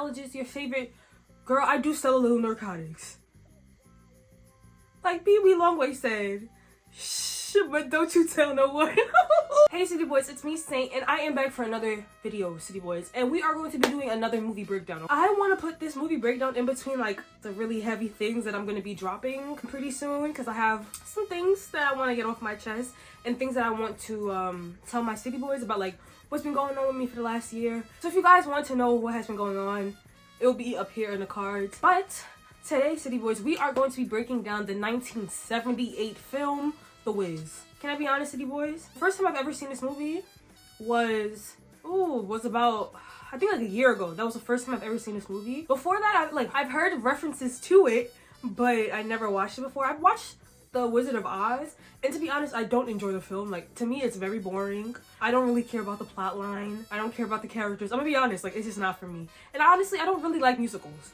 psychologist, your favorite girl. I do sell a little narcotics. Like BB Longway said, shh, but don't you tell no one. Hey City Boys, it's me Saint, and I am back for another video, City Boys, and we are going to be doing another movie breakdown. I want to put this movie breakdown in between like the really heavy things that I'm going to be dropping pretty soon, because I have some things that I want to get off my chest and things that I want to tell my City Boys about, like what's been going on with me for the last year. So if you guys want to know what has been going on, it will be up here in the cards. But today, City Boys, we are going to be breaking down the 1978 film, The Wiz. Can I be honest, City Boys? The first time I've ever seen this movie was about, I think like a year ago. That was the first time I've ever seen this movie. Before that, I've heard references to it, but I never watched it before. I've watched The Wizard of Oz, and to be honest, I don't enjoy the film. Like, to me, it's very boring. I don't really care about the plot line. I don't care about the characters. I'm gonna be honest, like, it's just not for me. And honestly, I don't really like musicals.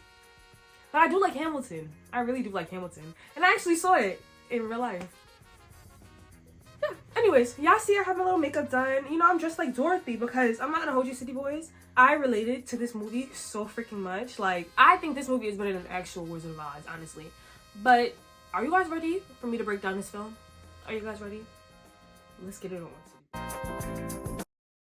But I do like Hamilton. I really do like Hamilton. And I actually saw it in real life. Yeah. Anyways, y'all see I have my little makeup done. You know, I'm dressed like Dorothy because I'm not gonna hold you, City Boys. I related to this movie so freaking much. Like, I think this movie is better than actual Wizard of Oz, honestly. But are you guys ready for me to break down this film? Are you guys ready? Let's get it on.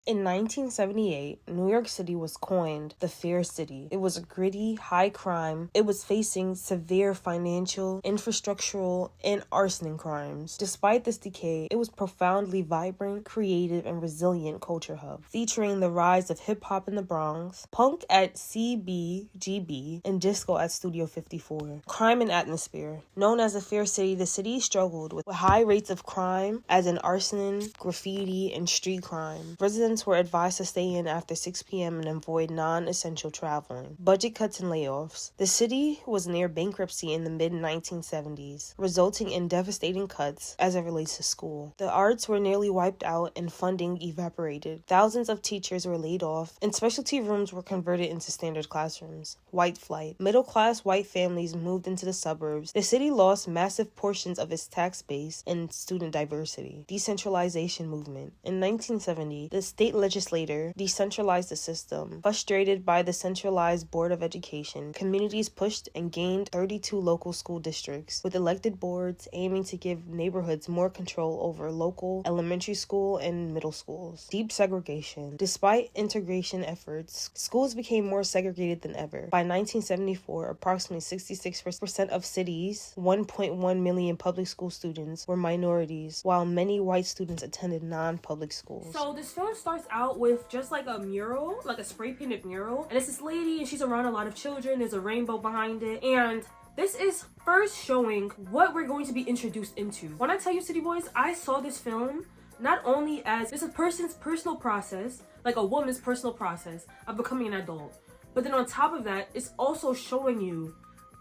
In 1978, New York City was coined the Fair City. It was a gritty, high crime. It was facing severe financial, infrastructural, and arsoning crimes. Despite this decay, it was profoundly vibrant, creative, and resilient culture hub, featuring the rise of hip-hop in the Bronx, punk at CBGB, and disco at Studio 54. Crime and atmosphere. Known as the Fair City, the city struggled with high rates of crime, as in arson, graffiti, and street crime. Residents were advised to stay in after 6 p.m. and avoid non-essential traveling. Budget cuts and layoffs. The city was near bankruptcy in the mid-1970s, resulting in devastating cuts as it relates to school. The arts were nearly wiped out and funding evaporated. Thousands of teachers were laid off, and specialty rooms were converted into standard classrooms. White flight. Middle-class white families moved into the suburbs. The city lost massive portions of its tax base and student diversity. Decentralization movement. In 1970, the state legislature decentralized the system. Frustrated by the centralized Board of Education, communities pushed and gained 32 local school districts, with elected boards aiming to give neighborhoods more control over local elementary school and middle schools. Deep segregation. Despite integration efforts, schools became more segregated than ever. By 1974, approximately 66% of cities' 1.1 million public school students were minorities, while many white students attended non-public schools. So this film starts out with just like a mural, like a spray painted mural, and it's this lady and she's around a lot of children. There's a rainbow behind it, and this is first showing what we're going to be introduced into. When I tell you, City Boys, I saw this film not only as this a person's personal process, like a woman's personal process of becoming an adult, but then on top of that, it's also showing you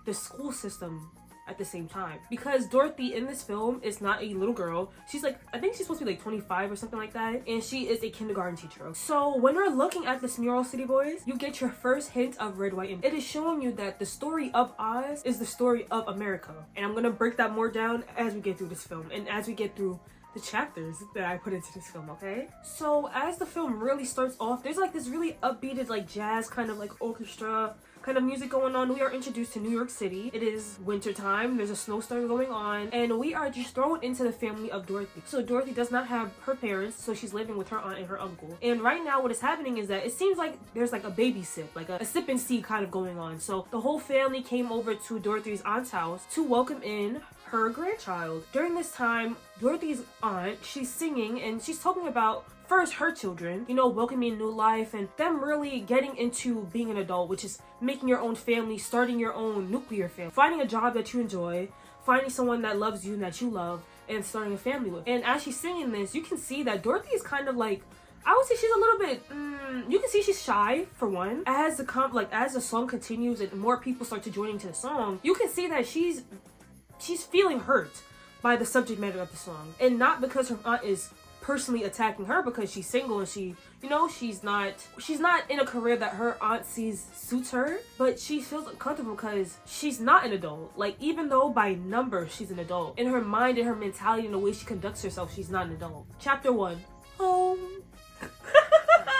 the school system at the same time, because Dorothy in this film is not a little girl. She's like, I think she's supposed to be like 25 or something like that, and she is a kindergarten teacher. So when we're looking at this mural, City Boys, you get your first hint of red, white, and it is showing you that the story of Oz is the story of America, and I'm gonna break that more down as we get through this film and as we get through the chapters that I put into this film, okay? So as the film really starts off, there's like this really upbeated like jazz kind of like orchestra kind of music going on. We are introduced to New York City. It is winter time. There's a snowstorm going on, and we are just thrown into the family of Dorothy. So Dorothy does not have her parents, so she's living with her aunt and her uncle. And right now what is happening is that it seems like there's like a baby sip, like a sip and see kind of going on. So the whole family came over to Dorothy's aunt's house to welcome in her grandchild. During this time, Dorothy's aunt, she's singing and she's talking about first her children, you know, welcoming a new life and them really getting into being an adult, which is making your own family, starting your own nuclear family, finding a job that you enjoy, finding someone that loves you and that you love, and starting a family with. And as she's singing this, you can see that Dorothy is kind of like, I would say she's a little bit, you can see she's shy for one. As the song continues and more people start to join into the song, you can see that she's feeling hurt by the subject matter of the song, and not because her aunt is personally attacking her because she's single and she, you know, she's not in a career that her aunt sees suits her, but she feels uncomfortable because she's not an adult. Like, even though by numbers she's an adult, in her mind and her mentality and the way she conducts herself, she's not an adult. Chapter 1, home.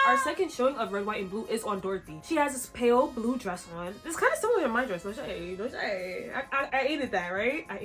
Our second showing of Red, White, and Blue is on Dorothy. She has this pale blue dress on. It's kind of similar to my dress. No shade, no shade. I ate that, right? I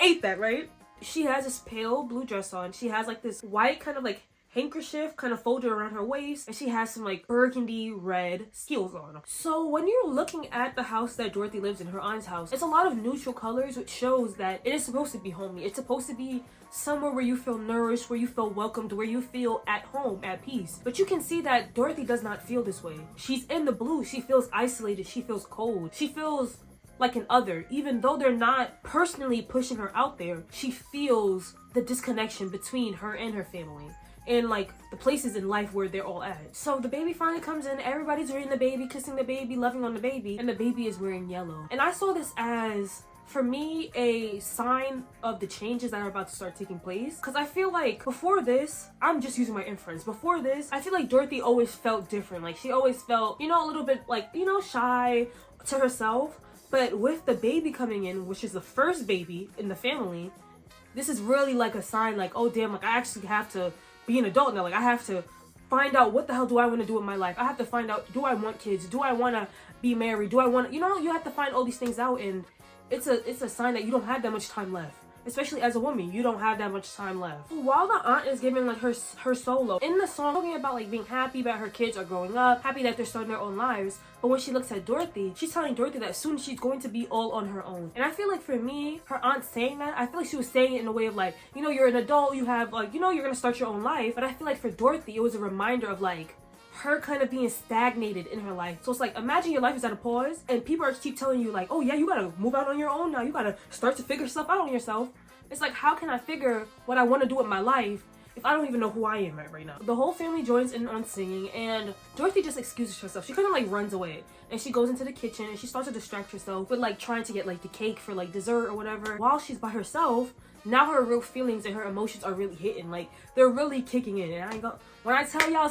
ate that, right? She has this pale blue dress on. She has like this white kind of like handkerchief kind of folded around her waist, and she has some like burgundy red heels on. So when you're looking at the house that Dorothy lives in, her aunt's house, it's a lot of neutral colors, which shows that it is supposed to be homey. It's supposed to be somewhere where you feel nourished, where you feel welcomed, where you feel at home, at peace. But you can see that Dorothy does not feel this way. She's in the blue. She feels isolated. She feels cold. She feels like an other. Even though they're not personally pushing her out there, she feels the disconnection between her and her family and like the places in life where they're all at. So the baby finally comes in, everybody's reading the baby, kissing the baby, loving on the baby, and the baby is wearing yellow. And I saw this as, for me, a sign of the changes that are about to start taking place. Because I feel like before this, I'm just using my inference, before this, I feel like Dorothy always felt different. Like she always felt, you know, a little bit like, you know, shy to herself. But with the baby coming in, which is the first baby in the family, this is really like a sign like, oh damn, like I actually have to be an adult now. Like I have to find out what the hell do I want to do with my life. I have to find out, do I want kids? Do I want to be married? Do I want to, you know, you have to find all these things out, and it's a sign that you don't have that much time left. Especially as a woman, you don't have that much time left. While the aunt is giving like her solo in the song, talking about like being happy that her kids are growing up, happy that they're starting their own lives, but when she looks at Dorothy, she's telling Dorothy that soon she's going to be all on her own. And I feel like for me, her aunt saying that, I feel like she was saying it in a way of like, you know, you're an adult, you have like, you know, you're gonna start your own life. But I feel like for Dorothy, it was a reminder of like her kind of being stagnated in her life. So it's like, imagine your life is at a pause and people are keep telling you like, oh yeah, you gotta move out on your own now, you gotta start to figure stuff out on yourself. It's like, how can I figure what I want to do with my life if I don't even know who I am right now? The whole family joins in on singing, and Dorothy just excuses herself. She kind of like runs away, and she goes into the kitchen and she starts to distract herself with like trying to get like the cake for like dessert or whatever. While she's by herself, now her real feelings and her emotions are really hitting. Like they're really kicking in. And when I tell y'all,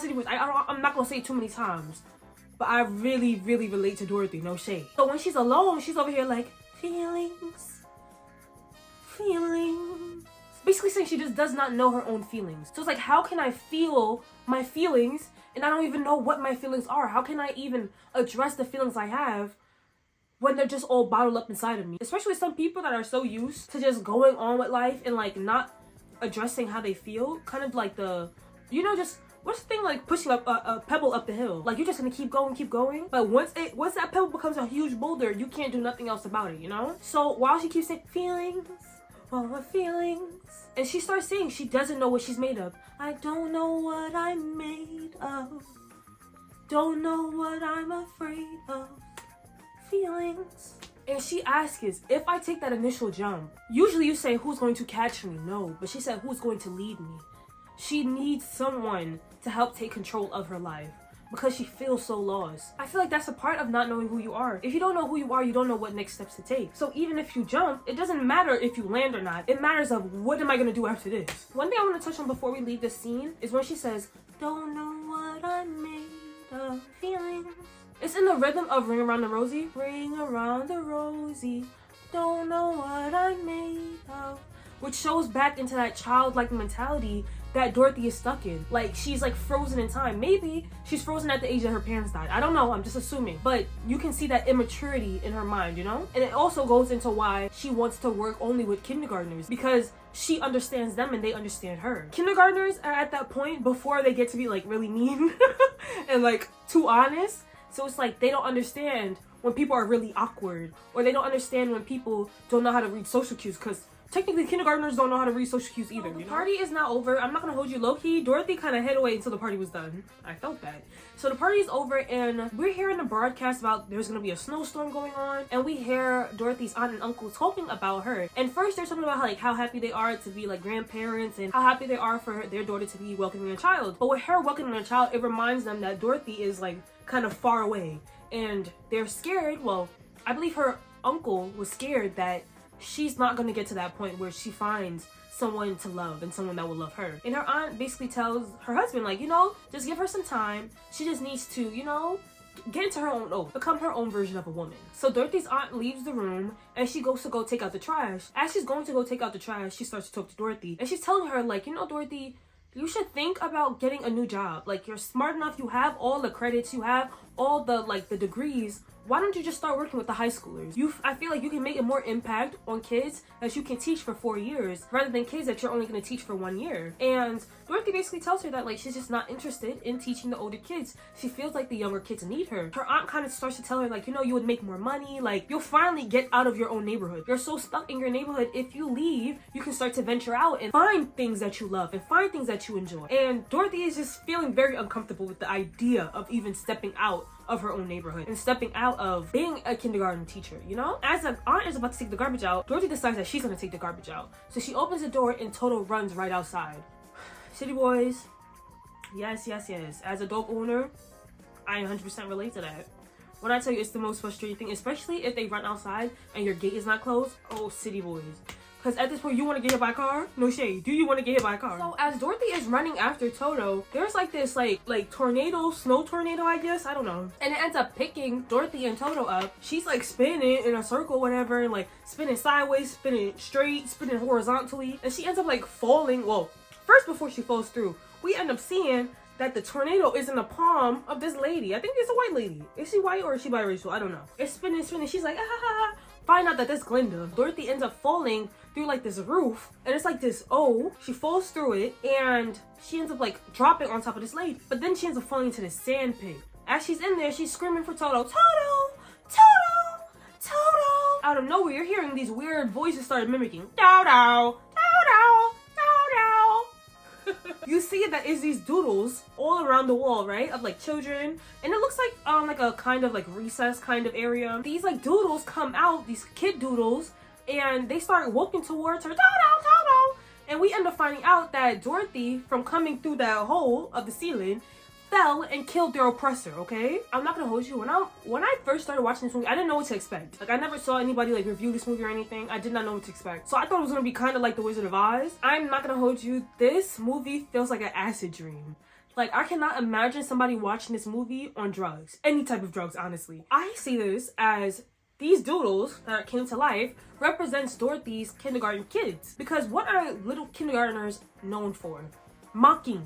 I'm not gonna say it too many times, but I really, really relate to Dorothy. No shade. So when she's alone, she's over here like feelings. Basically saying she just does not know her own feelings. So it's like, how can I feel my feelings and I don't even know what my feelings are? How can I even address the feelings I have when they're just all bottled up inside of me? Especially some people that are so used to just going on with life and like not addressing how they feel. Kind of like the, you know, just what's the thing like pushing up a pebble up the hill? Like you're just gonna keep going. But once that pebble becomes a huge boulder, you can't do nothing else about it, you know? So while she keeps saying feelings, all her feelings, and she starts saying she doesn't know what she's made of. I don't know what I'm made of. Don't know what I'm afraid of. Feelings. And she asks, if I take that initial jump, usually you say who's going to catch me? No, but she said who's going to lead me. She needs someone to help take control of her life because she feels so lost. I feel like that's a part of not knowing who you are. If you don't know who you are, you don't know what next steps to take. So even if you jump, it doesn't matter if you land or not. It matters of what am I gonna do after this. One thing I want to touch on before we leave this scene is when she says, don't know what I'm made of, feelings. It's in the rhythm of Ring Around the Rosie. Ring around the Rosie, don't know what I'm made of. Which shows back into that childlike mentality that Dorothy is stuck in. Like, she's like frozen in time. Maybe she's frozen at the age that her parents died. I don't know, I'm just assuming. But you can see that immaturity in her mind, you know? And it also goes into why she wants to work only with kindergartners, because she understands them and they understand her. Kindergartners are at that point before they get to be like really mean and like too honest. So it's like they don't understand when people are really awkward, or they don't understand when people don't know how to read social cues, because technically kindergartners don't know how to read social cues either. The party is now over. I'm not gonna hold you low-key. Dorothy kind of hid away until the party was done. I felt bad. So the party is over and we're hearing the broadcast about there's gonna be a snowstorm going on, and we hear Dorothy's aunt and uncle talking about her. And first they're talking about how happy they are to be like grandparents and how happy they are for their daughter to be welcoming a child. But with her welcoming a child, it reminds them that Dorothy is like kind of far away and they're scared. Well, I believe her uncle was scared that she's not going to get to that point where she finds someone to love and someone that will love her. And her aunt basically tells her husband, like, you know, just give her some time. She just needs to, you know, get into her own oath, become her own version of a woman. So Dorothy's aunt leaves the room and she goes to go take out the trash. As she's going to go take out the trash, she starts to talk to Dorothy and she's telling her, like, you know, Dorothy, you should think about getting a new job. Like, you're smart enough, you have all the credits, you have all the like the degrees. Why don't you just start working with the high schoolers? I feel like you can make a more impact on kids that you can teach for 4 years rather than kids that you're only going to teach for 1 year. And Dorothy basically tells her that like she's just not interested in teaching the older kids. She feels like the younger kids need her. Her aunt kind of starts to tell her like, you know, you would make more money. Like, you'll finally get out of your own neighborhood. You're so stuck in your neighborhood. If you leave, you can start to venture out and find things that you love and find things that you enjoy. And Dorothy is just feeling very uncomfortable with the idea of even stepping out of her own neighborhood and stepping out of being a kindergarten teacher, you know? As the aunt is about to take the garbage out, Dorothy decides that she's gonna take the garbage out. So she opens the door and Toto runs right outside. City boys, yes. As a dog owner, I 100% relate to that. When I tell you it's the most frustrating thing, especially if they run outside and your gate is not closed. Oh, city boys. Because at this point, you want to get hit by a car? No shade. Do you want to get hit by a car? So as Dorothy is running after Toto, there's like this like tornado, snow tornado, I guess. I don't know. And it ends up picking Dorothy and Toto up. She's like spinning in a circle, whatever, and like spinning sideways, spinning straight, spinning horizontally. And she ends up like falling. Well, first before she falls through, we end up seeing that the tornado is in the palm of this lady. I think it's a white lady. Is she white or is she biracial? I don't know. It's spinning. She's like, ah. Find out that that's Glinda. Dorothy ends up falling through like this roof, and it's like this O. She falls through it, and she ends up like dropping on top of this lady. But then she ends up falling into the sand pit. As she's in there, she's screaming for Toto. Toto! Toto! Toto! Out of nowhere, you're hearing these weird voices start mimicking. Toto! Toto! Toto! You see that is these doodles all around the wall, right? Of like children. And it looks like a kind of like recess kind of area. These like doodles come out, these kid doodles, and they start walking towards her. Toto! Toto! And we end up finding out that Dorothy, from coming through that hole of the ceiling, fell and killed their oppressor, okay? I'm not gonna hold you. When I first started watching this movie, I didn't know what to expect. Like, I never saw anybody like review this movie or anything. I did not know what to expect. So I thought it was gonna be kind of like The Wizard of Oz. I'm not gonna hold you. This movie feels like an acid dream. Like, I cannot imagine somebody watching this movie on drugs. Any type of drugs, honestly. I see this as these doodles that came to life represents Dorothy's kindergarten kids. Because what are little kindergartners known for? Mocking.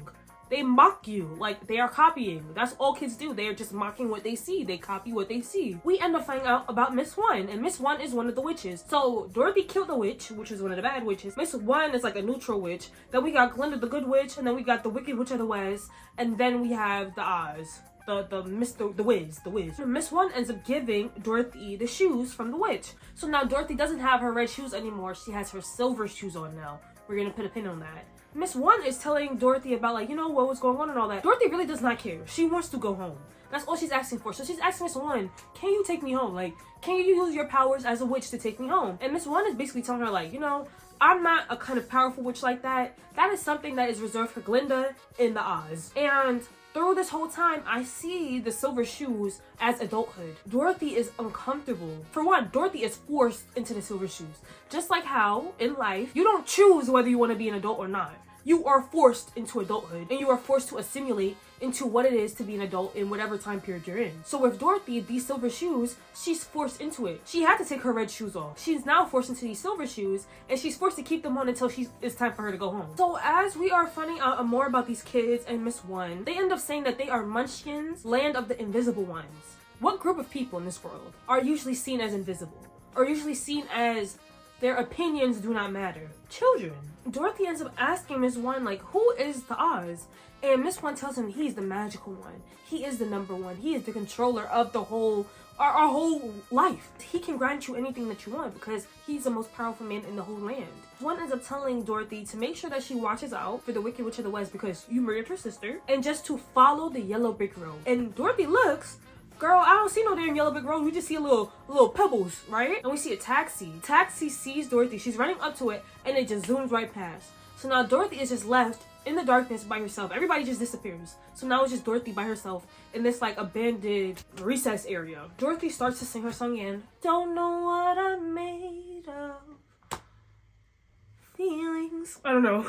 They mock you, like they are copying. That's all kids do. They are just mocking what they see. They copy what they see. We end up finding out about Miss One, and Miss One is one of the witches. So Dorothy killed the witch, which is one of the bad witches. Miss One is like a neutral witch. Then we got Glinda the good witch, and then we got the Wicked Witch of the West, and then we have the Oz. The Wiz. Miss One ends up giving Dorothy the shoes from the witch. So now Dorothy doesn't have her red shoes anymore. She has her silver shoes on now. We're gonna put a pin on that. Miss One is telling Dorothy about like, you know, what was going on and all that. Dorothy really does not care. She wants to go home. That's all she's asking for. So she's asking Miss One, can you take me home? Like, can you use your powers as a witch to take me home? And Miss One is basically telling her like, you know, I'm not a kind of powerful witch like that. That is something that is reserved for Glinda in the Oz. And through this whole time, I see the silver shoes as adulthood. Dorothy is uncomfortable. For one, Dorothy is forced into the silver shoes. Just like how, in life, you don't choose whether you want to be an adult or not. You are forced into adulthood, and you are forced to assimilate into what it is to be an adult in whatever time period you're in. So with Dorothy, these silver shoes, she's forced into it. She had to take her red shoes off. She's now forced into these silver shoes, and she's forced to keep them on until it's time for her to go home. So as we are finding out more about these kids and Miss One, they end up saying that they are Munchkins, land of the invisible ones. What group of people in this world are usually seen as invisible? Or usually seen as their opinions do not matter? Children. Dorothy ends up asking Miss One, like, who is the Oz? And Miss One tells him he's the magical one. He is the number one. He is the controller of the whole, our whole life. He can grant you anything that you want because he's the most powerful man in the whole land. One ends up telling Dorothy to make sure that she watches out for the Wicked Witch of the West because you murdered her sister, and just to follow the yellow brick road. And Dorothy looks, girl, I don't see no damn yellow brick road. We just see a little pebbles, right? And we see a taxi. Taxi sees Dorothy. She's running up to it, and it just zooms right past. So now Dorothy is just left in the darkness by herself. Everybody just disappears. So now it's just Dorothy by herself in this like abandoned recess area. Dorothy starts to sing her song again. Don't know what I'm made of. Feelings. I don't know.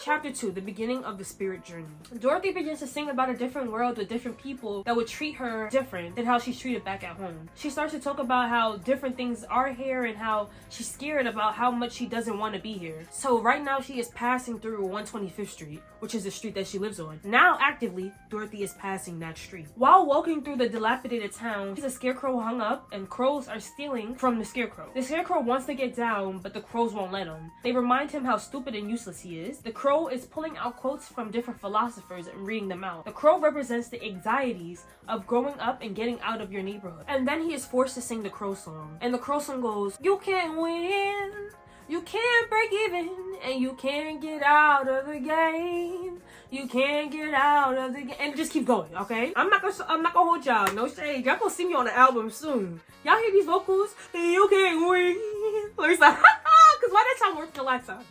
Chapter 2, the beginning of the spirit journey. Dorothy begins to sing about a different world with different people that would treat her different than how she's treated back at home. She starts to talk about how different things are here and how she's scared about how much she doesn't want to be here. So right now she is passing through 125th Street, which is the street that she lives on. Now actively, Dorothy is passing that street. While walking through the dilapidated town, there's a scarecrow hung up and crows are stealing from the scarecrow. The scarecrow wants to get down, but the crows won't let him. They remind him how stupid and useless he is. The crow is pulling out quotes from different philosophers and reading them out. The crow represents the anxieties of growing up and getting out of your neighborhood. And then he is forced to sing the crow song. And the crow song goes, "You can't win, you can't break even, and you can't get out of the game. You can't get out of the game." And just keep going, okay? I'm not gonna hold y'all. No shade. Y'all gonna see me on the album soon. Y'all hear these vocals? You can't win. Let me stop. Cause why that sound worse than the last time?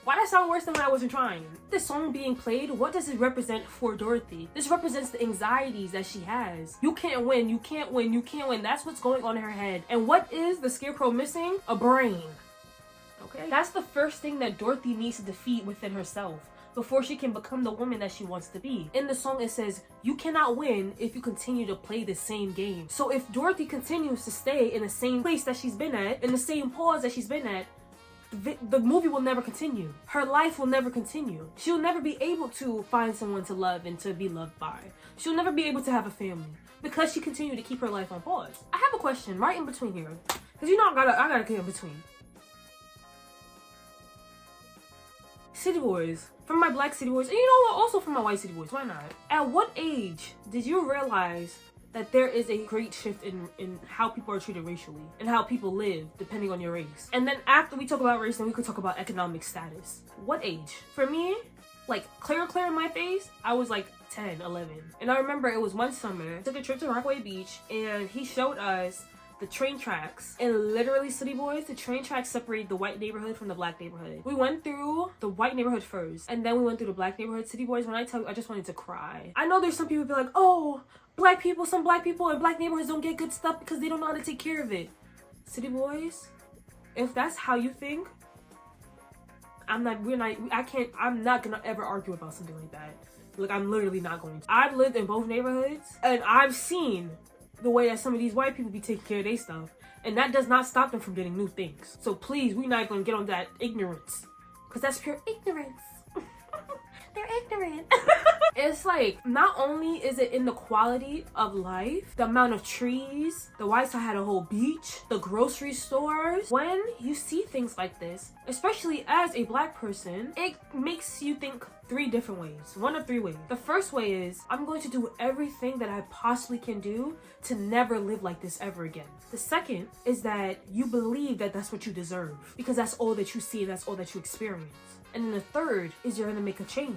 Why that sound worse than when I wasn't trying? This song being played, what does it represent for Dorothy? This represents the anxieties that she has. You can't win, you can't win, you can't win. That's what's going on in her head. And what is the scarecrow missing? A brain. Okay? That's the first thing that Dorothy needs to defeat within herself before she can become the woman that she wants to be. In the song, it says, you cannot win if you continue to play the same game. So if Dorothy continues to stay in the same place that she's been at, in the same pause that she's been at, the movie will never continue. Her life will never continue. She'll never be able to find someone to love and to be loved by. She'll never be able to have a family because she continued to keep her life on pause. I have a question right in between here, because you know I gotta get in between. City boys, from my black city boys, and you know what, also from my white city boys, why not? At what age did you realize that there is a great shift in how people are treated racially and how people live depending on your race? And then after we talk about race, then we could talk about economic status. What age? For me, like clear in my face, I was like 10, 11. And I remember it was one summer, I took a trip to Rockaway Beach and he showed us the train tracks. And literally, city boys, the train tracks separate the white neighborhood from the black neighborhood. We went through the white neighborhood first, and then we went through the black neighborhood. City boys, when I tell you, I just wanted to cry. I know there's some people be like, oh, some black people in black neighborhoods don't get good stuff because they don't know how to take care of it. City boys, if that's how you think, I'm not gonna ever argue about something like that. Like, I'm literally not going to. I've lived in both neighborhoods, and I've seen the way that some of these white people be taking care of their stuff, and that does not stop them from getting new things. So please, we're not gonna get on that ignorance, because that's pure ignorance. They're ignorant. It's like, not only is it in the quality of life, the amount of trees, the White Side had a whole beach, the grocery stores. When you see things like this, especially as a black person, it makes you think three different ways. One of three ways. The first way is, I'm going to do everything that I possibly can do to never live like this ever again. The second is that you believe that that's what you deserve because that's all that you see and that's all that you experience. And then the third is you're gonna make a change.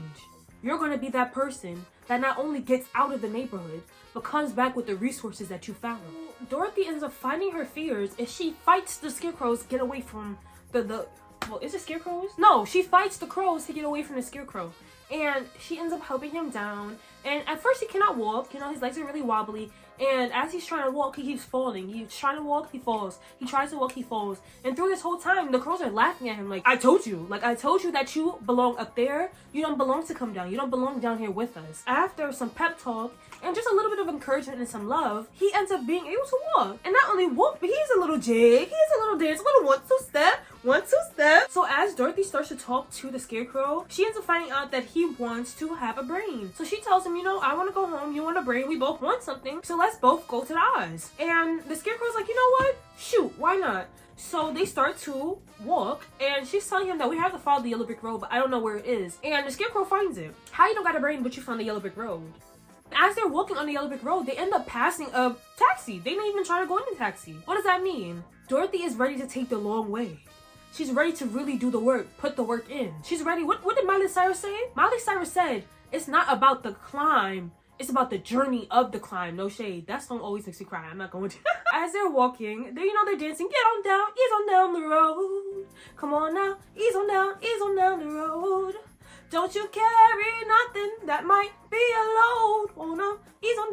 You're gonna be that person that not only gets out of the neighborhood, but comes back with the resources that you found. Dorothy ends up finding her fears and she fights the scarecrows to get away from well, is it scarecrows? No, she fights the crows to get away from the scarecrow. And she ends up helping him down. And at first he cannot walk, you know, his legs are really wobbly. And as he's trying to walk, he keeps falling. He's trying to walk, he falls. He tries to walk, he falls. And through this whole time, the crows are laughing at him like, I told you that you belong up there. You don't belong to come down. You don't belong down here with us. After some pep talk and just a little bit of encouragement and some love, he ends up being able to walk. And not only walk, but he's a little jig, he's a little dance, a little 1-2 step. 1-2 step. So as Dorothy starts to talk to the scarecrow, she ends up finding out that he wants to have a brain. So she tells him, you know, I want to go home, you want a brain, we both want something, so let's both go to the Oz. And the scarecrow's like, you know what? Shoot, why not? So they start to walk, and she's telling him that we have to follow the yellow brick road, but I don't know where it is. And the scarecrow finds it. How you don't got a brain, but you found the yellow brick road? As they're walking on the yellow brick road, they end up passing a taxi. They didn't even try to go in the taxi. What does that mean? Dorothy is ready to take the long way. She's ready to really do the work, put the work in. She's ready. What did Miley Cyrus say? Miley Cyrus said, it's not about the climb, it's about the journey of the climb. No shade. That song always makes me cry. I'm not going to. As they're walking, they're dancing. Get on down, ease on down the road. Come on now, ease on down the road. Don't you carry nothing that might be a load. Oh no, ease on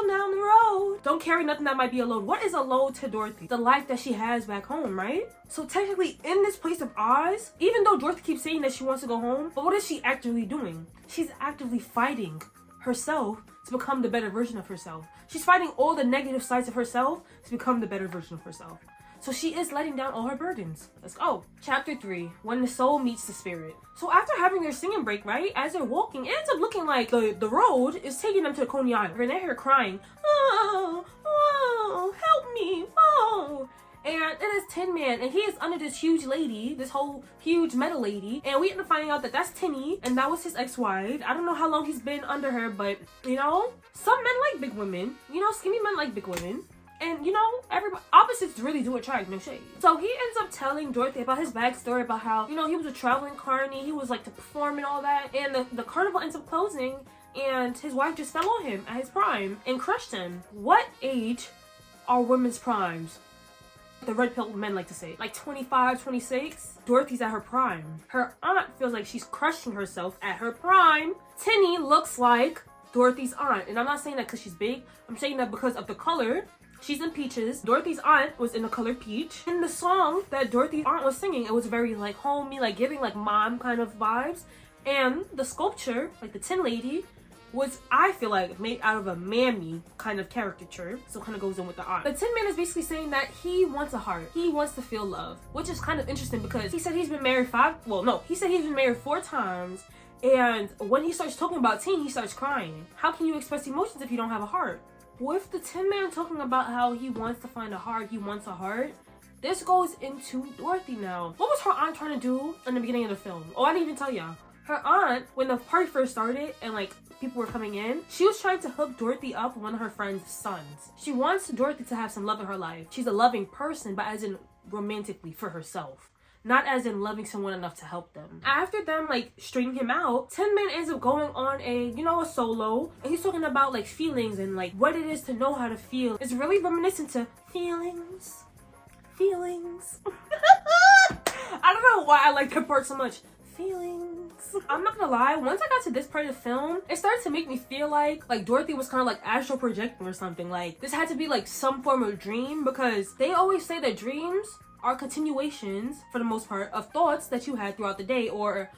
down the road. Don't carry nothing that might be a load. What is a load to Dorothy? The life that she has back home, right? So technically in this place of Oz, even though Dorothy keeps saying that she wants to go home, but what is she actively doing? She's actively fighting herself to become the better version of herself. She's fighting all the negative sides of herself to become the better version of herself. So she is letting down all her burdens. Let's go. Chapter 3, when the soul meets the spirit. So after having their singing break, right, as they're walking, it ends up looking like the road is taking them to Coney Island. And they're here crying, oh, oh, help me, oh. And it is Tin Man, and he is under this huge lady, this whole huge metal lady. And we end up finding out that that's Tinny, and that was his ex-wife. I don't know how long he's been under her, but, you know, some men like big women. You know, skinny men like big women. And, you know, everybody, opposites really do attract, no shade. So he ends up telling Dorothy about his backstory, about how, you know, he was a traveling carny. He was, like, to perform and all that. And the carnival ends up closing, and his wife just fell on him at his prime and crushed him. What age are women's primes? The red pill men like to say, like 25, 26. Dorothy's at her prime. Her aunt feels like she's crushing herself at her prime. Tinny looks like Dorothy's aunt. And I'm not saying that because she's big. I'm saying that because of the color. She's in peaches. Dorothy's aunt was in the color peach. In the song that Dorothy's aunt was singing, it was very like homey, like giving like mom kind of vibes. And the sculpture, like the Tin Lady, was, I feel like, made out of a mammy kind of caricature. So it kind of goes in with the aunt. The Tin Man is basically saying that he wants a heart. He wants to feel love. Which is kind of interesting because he said he's been married he said he's been married 4 times. And when he starts talking about Tin, he starts crying. How can you express emotions if you don't have a heart? With the Tin Man talking about how he wants to find a heart, he wants a heart, this goes into Dorothy now. What was her aunt trying to do in the beginning of the film? Oh, I didn't even tell y'all. Her aunt, when the party first started and like people were coming in, she was trying to hook Dorothy up with one of her friend's sons. She wants Dorothy to have some love in her life. She's a loving person, but as in romantically for herself. Not as in loving someone enough to help them. After them like stringing him out, Tin Man ends up going on a, you know, a solo. And he's talking about like feelings and like what it is to know how to feel. It's really reminiscent to feelings. Feelings. I don't know why I like that part so much. Feelings. I'm not gonna lie, once I got to this part of the film, it started to make me feel like Dorothy was kind of like astral projecting or something. Like this had to be like some form of dream, because they always say that dreams are continuations, for the most part, of thoughts that you had throughout the day, or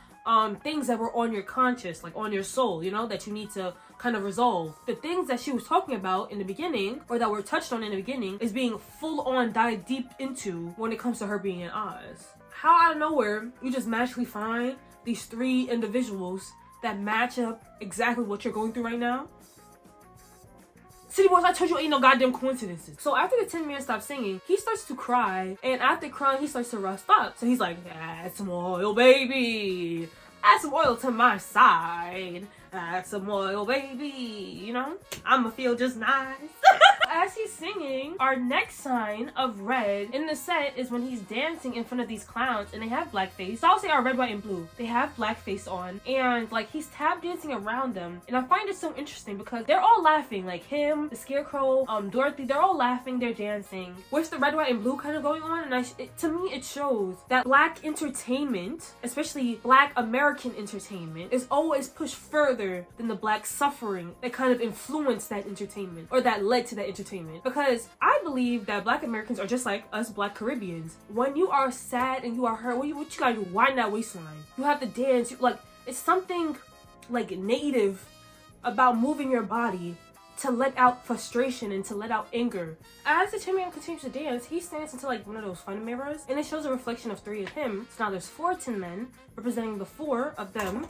things that were on your conscious, like on your soul, you know, that you need to kind of resolve. The things that she was talking about in the beginning, or that were touched on in the beginning, is being full on dive deep into when it comes to her being in Oz. How out of nowhere you just magically find these 3 individuals that match up exactly what you're going through right now? City Boys, I told you ain't no goddamn coincidences. So after the Tin Man stops singing, he starts to cry, and after crying, he starts to rust up. So he's like, add some oil, baby. Add some oil to my side. Add some oil, baby. You know, I'ma feel just nice. As he's singing, our next sign of red in the set is when he's dancing in front of these clowns, and they have blackface. So I'll say our red, white, and blue. They have blackface on, and like he's tap dancing around them. And I find it so interesting because they're all laughing, like him, the Scarecrow, Dorothy. They're all laughing, they're dancing with the red, white, and blue kind of going on. And to me, it shows that Black entertainment, especially Black American entertainment, is always pushed further than the Black suffering that kind of influenced that entertainment, or that led to that entertainment. Because I believe that Black Americans are just like us Black Caribbeans. When you are sad and you are hurt, what you gotta do? Wind that waistline. You have to dance. It's something like native about moving your body to let out frustration and to let out anger. As the Tin Man continues to dance, he stands into like one of those fun mirrors, and it shows a reflection of 3 of him. So now there's 4 Tin Men, representing the 4 of them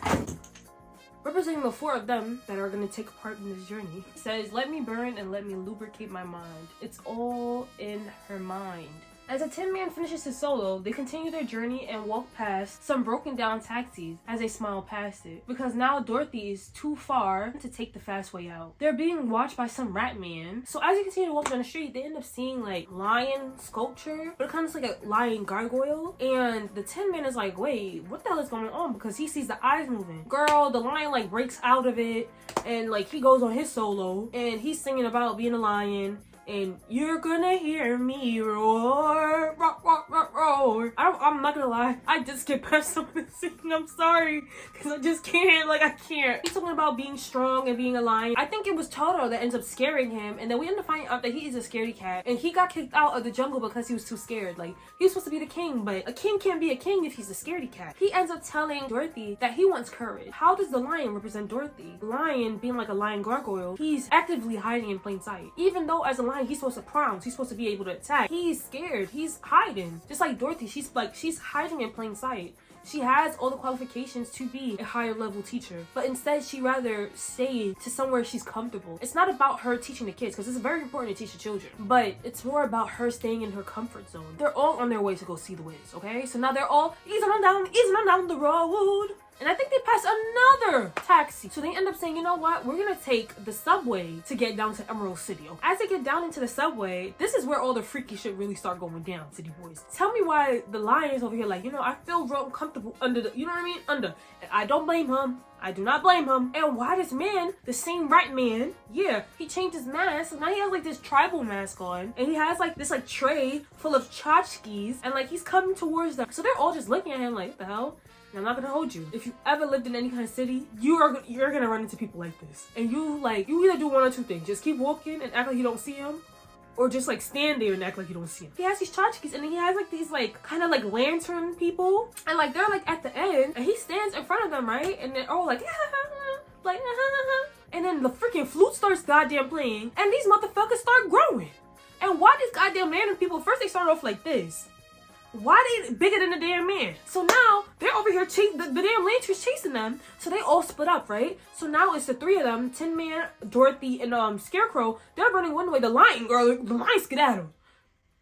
that are going to take part in this journey. It says, let me burn and let me lubricate my mind. It's all in her mind. As the Tin Man finishes his solo, they continue their journey and walk past some broken down taxis as they smile past it, because now Dorothy is too far to take the fast way out. They're being watched by some rat man. So as they continue to walk down the street, they end up seeing like lion sculpture, but it kind of looks like a lion gargoyle. And the Tin Man is like, wait, what the hell is going on? Because he sees the eyes moving. Girl, the lion like breaks out of it, and like he goes on his solo, and he's singing about being a lion. And you're gonna hear me roar, rock, rock, I'm not gonna lie, I just skip past some of the scene. I'm sorry, because I just can't. Like, I can't. He's talking about being strong and being a lion. I think it was Toto that ends up scaring him, and then we end up finding out that he is a scaredy cat, and he got kicked out of the jungle because he was too scared. Like, he was supposed to be the king, but a king can't be a king if he's a scaredy cat. He ends up telling Dorothy that he wants courage. How does the lion represent Dorothy? The lion, being like a lion gargoyle, he's actively hiding in plain sight. Even though as a lion, he's supposed to pounce, he's supposed to be able to attack. He's scared, he's hiding. Just like Dorothy, she's hiding in plain sight. She has all the qualifications to be a higher level teacher, but instead she rather stay to somewhere she's comfortable. It's not about her teaching the kids, because it's very important to teach the children, but it's more about her staying in her comfort zone. They're all on their way to go see the Wiz, okay? So now they're all easing on down the road. And I think they pass another taxi. So they end up saying, you know what? We're gonna take the subway to get down to Emerald City. As they get down into the subway, this is where all the freaky shit really start going down, City Boys. Tell me why the lion is over here like, you know, I feel real uncomfortable under the, you know what I mean? Under. And I don't blame him. I do not blame him. And why this man, the same rat man, yeah, he changed his mask. So now he has like this tribal mask on. And he has like this like tray full of tchotchkes. And like he's coming towards them. So they're all just looking at him like, what the hell? And I'm not gonna hold you. If you ever lived in any kind of city, you're gonna run into people like this. And you either do one or two things. Just keep walking and act like you don't see him, or just like stand there and act like you don't see him. He has these tchotchkes, and then he has like these like kind of like lantern people, and like they're like at the end, and he stands in front of them, right? And they're all like like and then the freaking flute starts goddamn playing, and these motherfuckers start growing. And why these goddamn lantern people, first they start off like this. Why they bigger than the damn man? So now they're over here chasing the damn lantern's chasing them. So they all split up, right? So now it's the three of them: Tin Man, Dorothy, and Scarecrow. They're running one way. The lion skedaddle.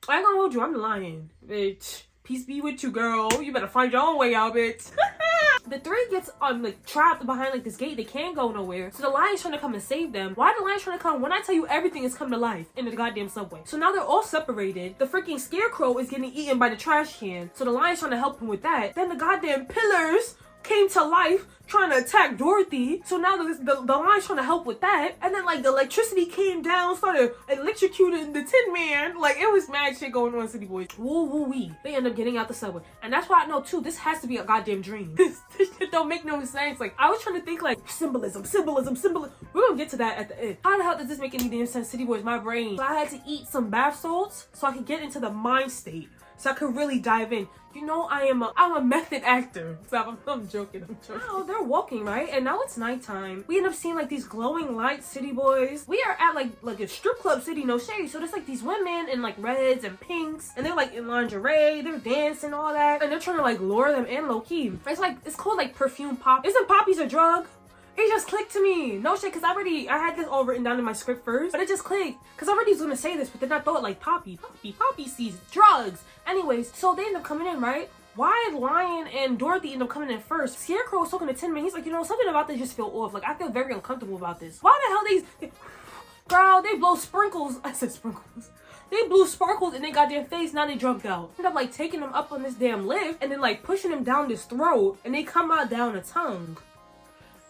I ain't gonna hold you. I'm the lion, bitch. Peace be with you, girl. You better find your own way out, bitch. The three gets like trapped behind like this gate. They can't go nowhere. So the lion's trying to come and save them. Why the lion's trying to come when I tell you everything is come to life in the goddamn subway? So now they're all separated. The freaking Scarecrow is getting eaten by the trash can. So the lion's trying to help him with that. Then the goddamn pillars came to life trying to attack Dorothy. So now the lion's trying to help with that. And then like the electricity came down, started electrocuting the Tin Man. Like it was mad shit going on, City Boys. Woo woo wee. They end up getting out the subway. And that's why I know too, this has to be a goddamn dream. This shit don't make no sense. Like I was trying to think like symbolism. We're gonna get to that at the end. How the hell does this make any damn sense, City Boys? My brain. So I had to eat some bath salts so I could get into the mind state. So I could really dive in. You know, I'm a method actor. So I'm joking. Oh, they're walking, right? And now it's nighttime. We end up seeing like these glowing lights, City Boys. We are at like a strip club city, no shade. So there's like these women in like reds and pinks, and they're like in lingerie, they're dancing, all that. And they're trying to like lure them in low key. It's called like perfume pop. Isn't poppies a drug? It just clicked to me. No shit, because I had this all written down in my script first, but it just clicked. Because I already was going to say this, but then I thought like poppy sees drugs. Anyways, so they end up coming in, right? Why Lion and Dorothy end up coming in first? Scarecrow was talking to Tin Man. He's like, you know, something about this just feel off. Like, I feel very uncomfortable about this. Why the hell girl, they blow sprinkles. I said sprinkles. They blew sparkles in their goddamn face. Now they drugged out. End up like taking them up on this damn lift and then like pushing them down this throat, and they come out down a tongue.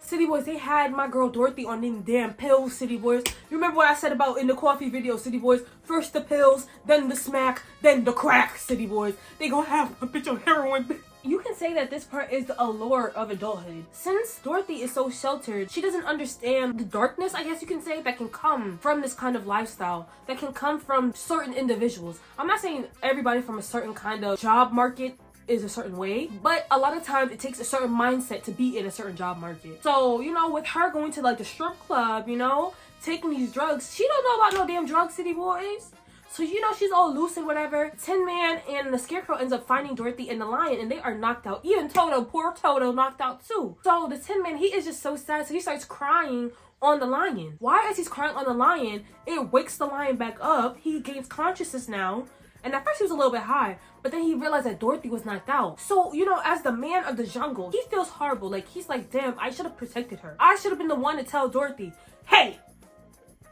City Boys, they had my girl Dorothy on them damn pills, City Boys. You remember what I said about in the coffee video, City Boys? First the pills, then the smack, then the crack, City Boys. They gonna have a bitch on heroin. You can say that this part is the allure of adulthood. Since Dorothy is so sheltered, she doesn't understand the darkness, I guess you can say, that can come from this kind of lifestyle, that can come from certain individuals. I'm not saying everybody from a certain kind of job market is a certain way, but a lot of times it takes a certain mindset to be in a certain job market. So, you know, with her going to like the strip club, you know, taking these drugs, she don't know about no damn drugs, City Boys. So, you know, she's all loose and whatever. Tin Man and the Scarecrow ends up finding Dorothy and the lion, and they are knocked out. Even Toto, poor Toto, knocked out too. So the Tin Man, he is just so sad, so he starts crying on the lion. Why is he crying on the lion? It wakes the lion back up. He gains consciousness now. And at first he was a little bit high, but then he realized that Dorothy was knocked out. So, you know, as the man of the jungle, he feels horrible. Like, he's like, damn, I should have protected her. I should have been the one to tell Dorothy, hey,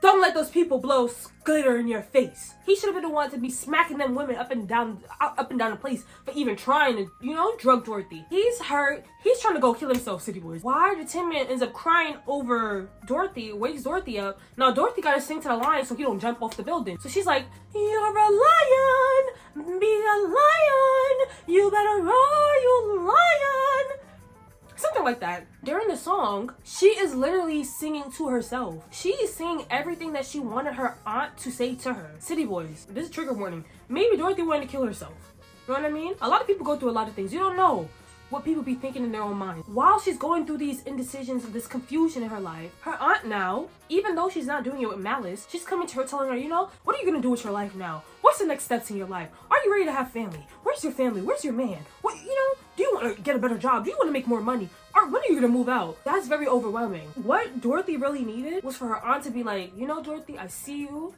Don't let those people blow glitter in your face. He should have been the one to be smacking them women up and down the place for even trying to, you know, drug Dorothy. He's hurt. He's trying to go kill himself, City Boys. Why the Tin Man ends up crying over Dorothy, wakes Dorothy up. Now Dorothy gotta sing to the lion so he don't jump off the building. So she's like, you're a lion, be a lion, you better roar, you lion. Something like that. During the song, she is literally singing to herself. She is singing everything that she wanted her aunt to say to her. City Boys, this is trigger warning. Maybe Dorothy wanted to kill herself. You know what I mean? A lot of people go through a lot of things. You don't know what people be thinking in their own mind. While she's going through these indecisions, this confusion in her life, her aunt now, even though she's not doing it with malice, she's coming to her telling her, you know, what are you gonna do with your life now? What's the next steps in your life? Are you ready to have family? Where's your family? Where's your man? What, you know, do you want to get a better job? Do you want to make more money? Or when are you gonna move out? That's very overwhelming. What Dorothy really needed was for her aunt to be like, you know, Dorothy, I see you.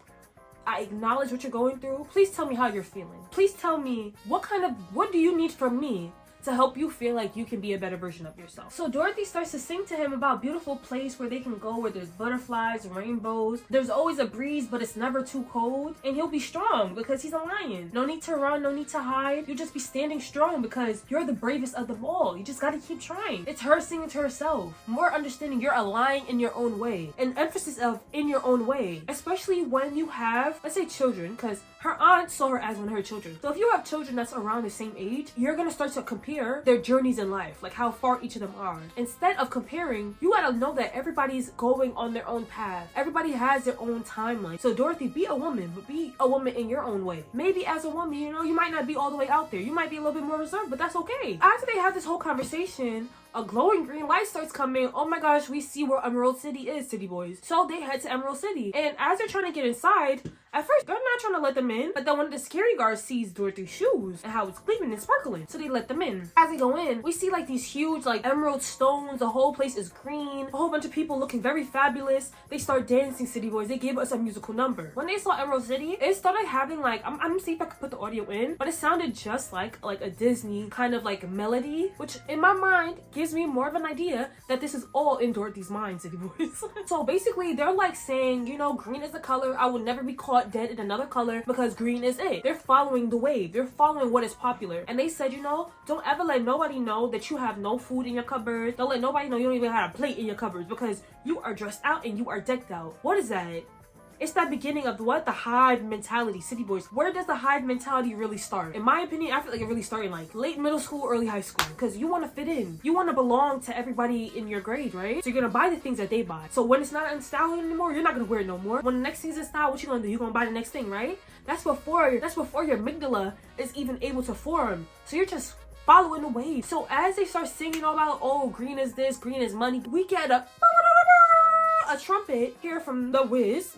I acknowledge what you're going through. Please tell me how you're feeling. Please tell me what do you need from me to help you feel like you can be a better version of yourself. So Dorothy starts to sing to him about a beautiful place where they can go, where there's butterflies, rainbows. There's always a breeze, but it's never too cold. And he'll be strong because he's a lion. No need to run, no need to hide. You just be standing strong because you're the bravest of them all. You just gotta keep trying. It's her singing to herself. More understanding you're a lion in your own way. An emphasis of in your own way. Especially when you have, let's say children, because her aunt saw her as one of her children. So if you have children that's around the same age, you're gonna start to compare their journeys in life, like how far each of them are. Instead of comparing, you gotta know that everybody's going on their own path. Everybody has their own timeline. So Dorothy, be a woman, but be a woman in your own way. Maybe as a woman, you know, you might not be all the way out there. You might be a little bit more reserved, but that's okay. After they have this whole conversation, a glowing green light starts coming. Oh my gosh, we see where Emerald City is, City Boys. So they head to Emerald City. And as they're trying to get inside, at first, they're not trying to let them in, but then one of the security guards sees Dorothy's shoes and how it's gleaming and sparkling, so they let them in. As they go in, we see like these huge like emerald stones. The whole place is green. A whole bunch of people looking very fabulous. They start dancing, City Boys. They gave us a musical number. When they saw Emerald City, it started having like, I'm gonna see if I can put the audio in, but it sounded just like a Disney kind of like melody, which in my mind gives me more of an idea that this is all in Dorothy's mind, City Boys. So basically, they're like saying, you know, green is the color. I will never be caught dead in another color because green is it. They're following the wave. They're following what is popular. And they said, you know, don't ever let nobody know that you have no food in your cupboard. Don't let nobody know you don't even have a plate in your cupboards because you are dressed out and you are decked out. What is that? It's that beginning of what? The hive mentality, City Boys. Where does the hive mentality really start? In my opinion, I feel like it really started like late middle school, early high school. Because you want to fit in. You want to belong to everybody in your grade, right? So you're going to buy the things that they buy. So when it's not in style anymore, you're not going to wear it no more. When the next thing's in style, what you going to do? You're going to buy the next thing, right? That's before your amygdala is even able to form. So you're just following the wave. So as they start singing all about, oh, green is this, green is money, we get a trumpet here from the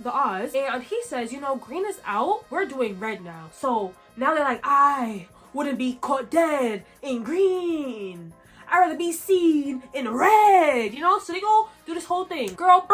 Oz, and he says, you know, green is out, we're doing red now. So now they're like, I wouldn't be caught dead in green. I'd rather be seen in red, you know? So they go do this whole thing. Girl,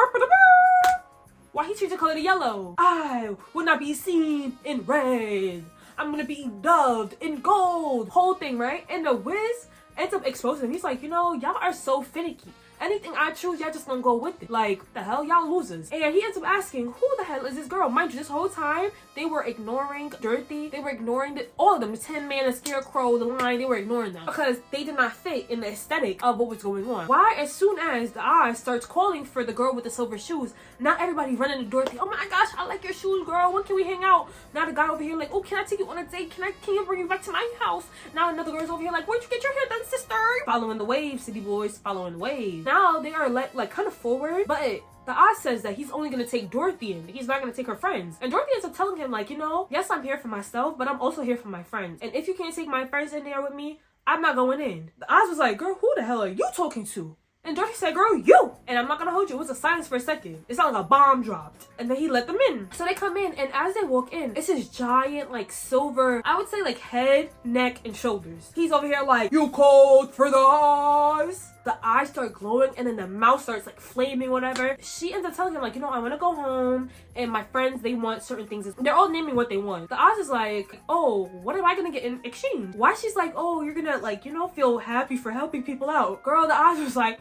why he changed the color to yellow? I would not be seen in red. I'm gonna be dubbed in gold. Whole thing, right? And the Wiz ends up exposing him. He's like, you know, y'all are so finicky. Anything I choose, y'all just gonna go with it. Like, the hell, y'all losers. And he ends up asking, who the hell is this girl? Mind you, this whole time, they were ignoring Dorothy. They were ignoring all of them. The Tin Man, the Scarecrow, the Lion, they were ignoring them. Because they did not fit in the aesthetic of what was going on. Why? As soon as the Oz starts calling for the girl with the silver shoes, now everybody running to Dorothy. Oh my gosh, I like your shoes, girl. When can we hang out? Now the guy over here like, oh, can I take you on a date? Can you bring you back to my house? Now another girl's over here like, where'd you get your hair done, sister? Following the wave, City Boys, following the wave. Now they are like kind of forward, but the Oz says that he's only gonna take Dorothy in. He's not gonna take her friends. And Dorothy ends up telling him like, you know, yes, I'm here for myself, but I'm also here for my friends. And if you can't take my friends in there with me, I'm not going in. The Oz was like, girl, who the hell are you talking to? And Dorothy said, girl, you! And I'm not gonna hold you. It was a silence for a second. It sounded like a bomb dropped. And then he let them in. So they come in, and as they walk in, it's this giant, like, silver, I would say, like, head, neck, and shoulders. He's over here like, you called for the Oz? The eyes start glowing, and then the mouth starts, like, flaming, whatever. She ends up telling him, like, you know, I want to go home, and my friends, they want certain things. They're all naming what they want. The Oz is like, oh, what am I gonna get in exchange? Why she's like, oh, you're gonna, like, you know, feel happy for helping people out. Girl, the Oz was like,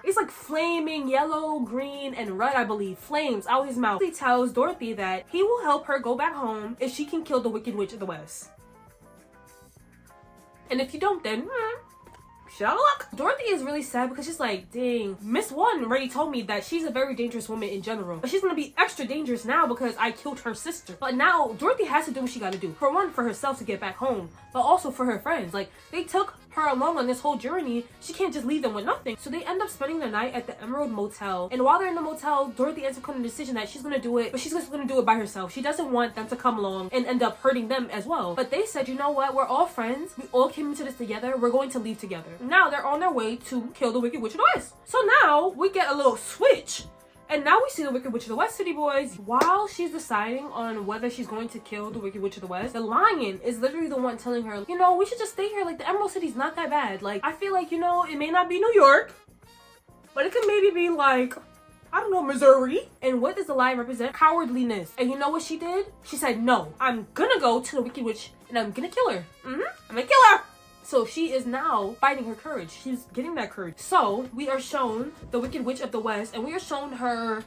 It's like flaming yellow, green, and red, I believe. Flames out his mouth. He tells Dorothy that he will help her go back home if she can kill the Wicked Witch of the West. And if you don't, then Sherlock. Dorothy is really sad because she's like, dang, Miss One already told me that she's a very dangerous woman in general, but she's gonna be extra dangerous now because I killed her sister. But now Dorothy has to do what she gotta do. For one, for herself to get back home, but also for her friends. Like, they took her along on this whole journey. She can't just leave them with nothing. So they end up spending the night at the Emerald Motel. And while they're in the motel, Dorothy ends up coming to the decision that she's gonna do it, but she's just gonna do it by herself. She doesn't want them to come along and end up hurting them as well. But they said, you know what? We're all friends. We all came into this together. We're going to leave together. Now they're on their way to kill the Wicked Witch of the West. So now we get a little switch. And now we see the Wicked Witch of the West, City Boys. While she's deciding on whether she's going to kill the Wicked Witch of the West, the lion is literally the one telling her, you know, we should just stay here. Like, the Emerald City's not that bad. Like, I feel like, you know, it may not be New York, but it could maybe be like, I don't know, Missouri. And what does the lion represent? Cowardliness. And you know what she did? She said, no, I'm gonna go to the Wicked Witch and I'm gonna kill her. I'm gonna kill her. So she is now fighting her courage. She's getting that courage. So we are shown the Wicked Witch of the West, and we are shown her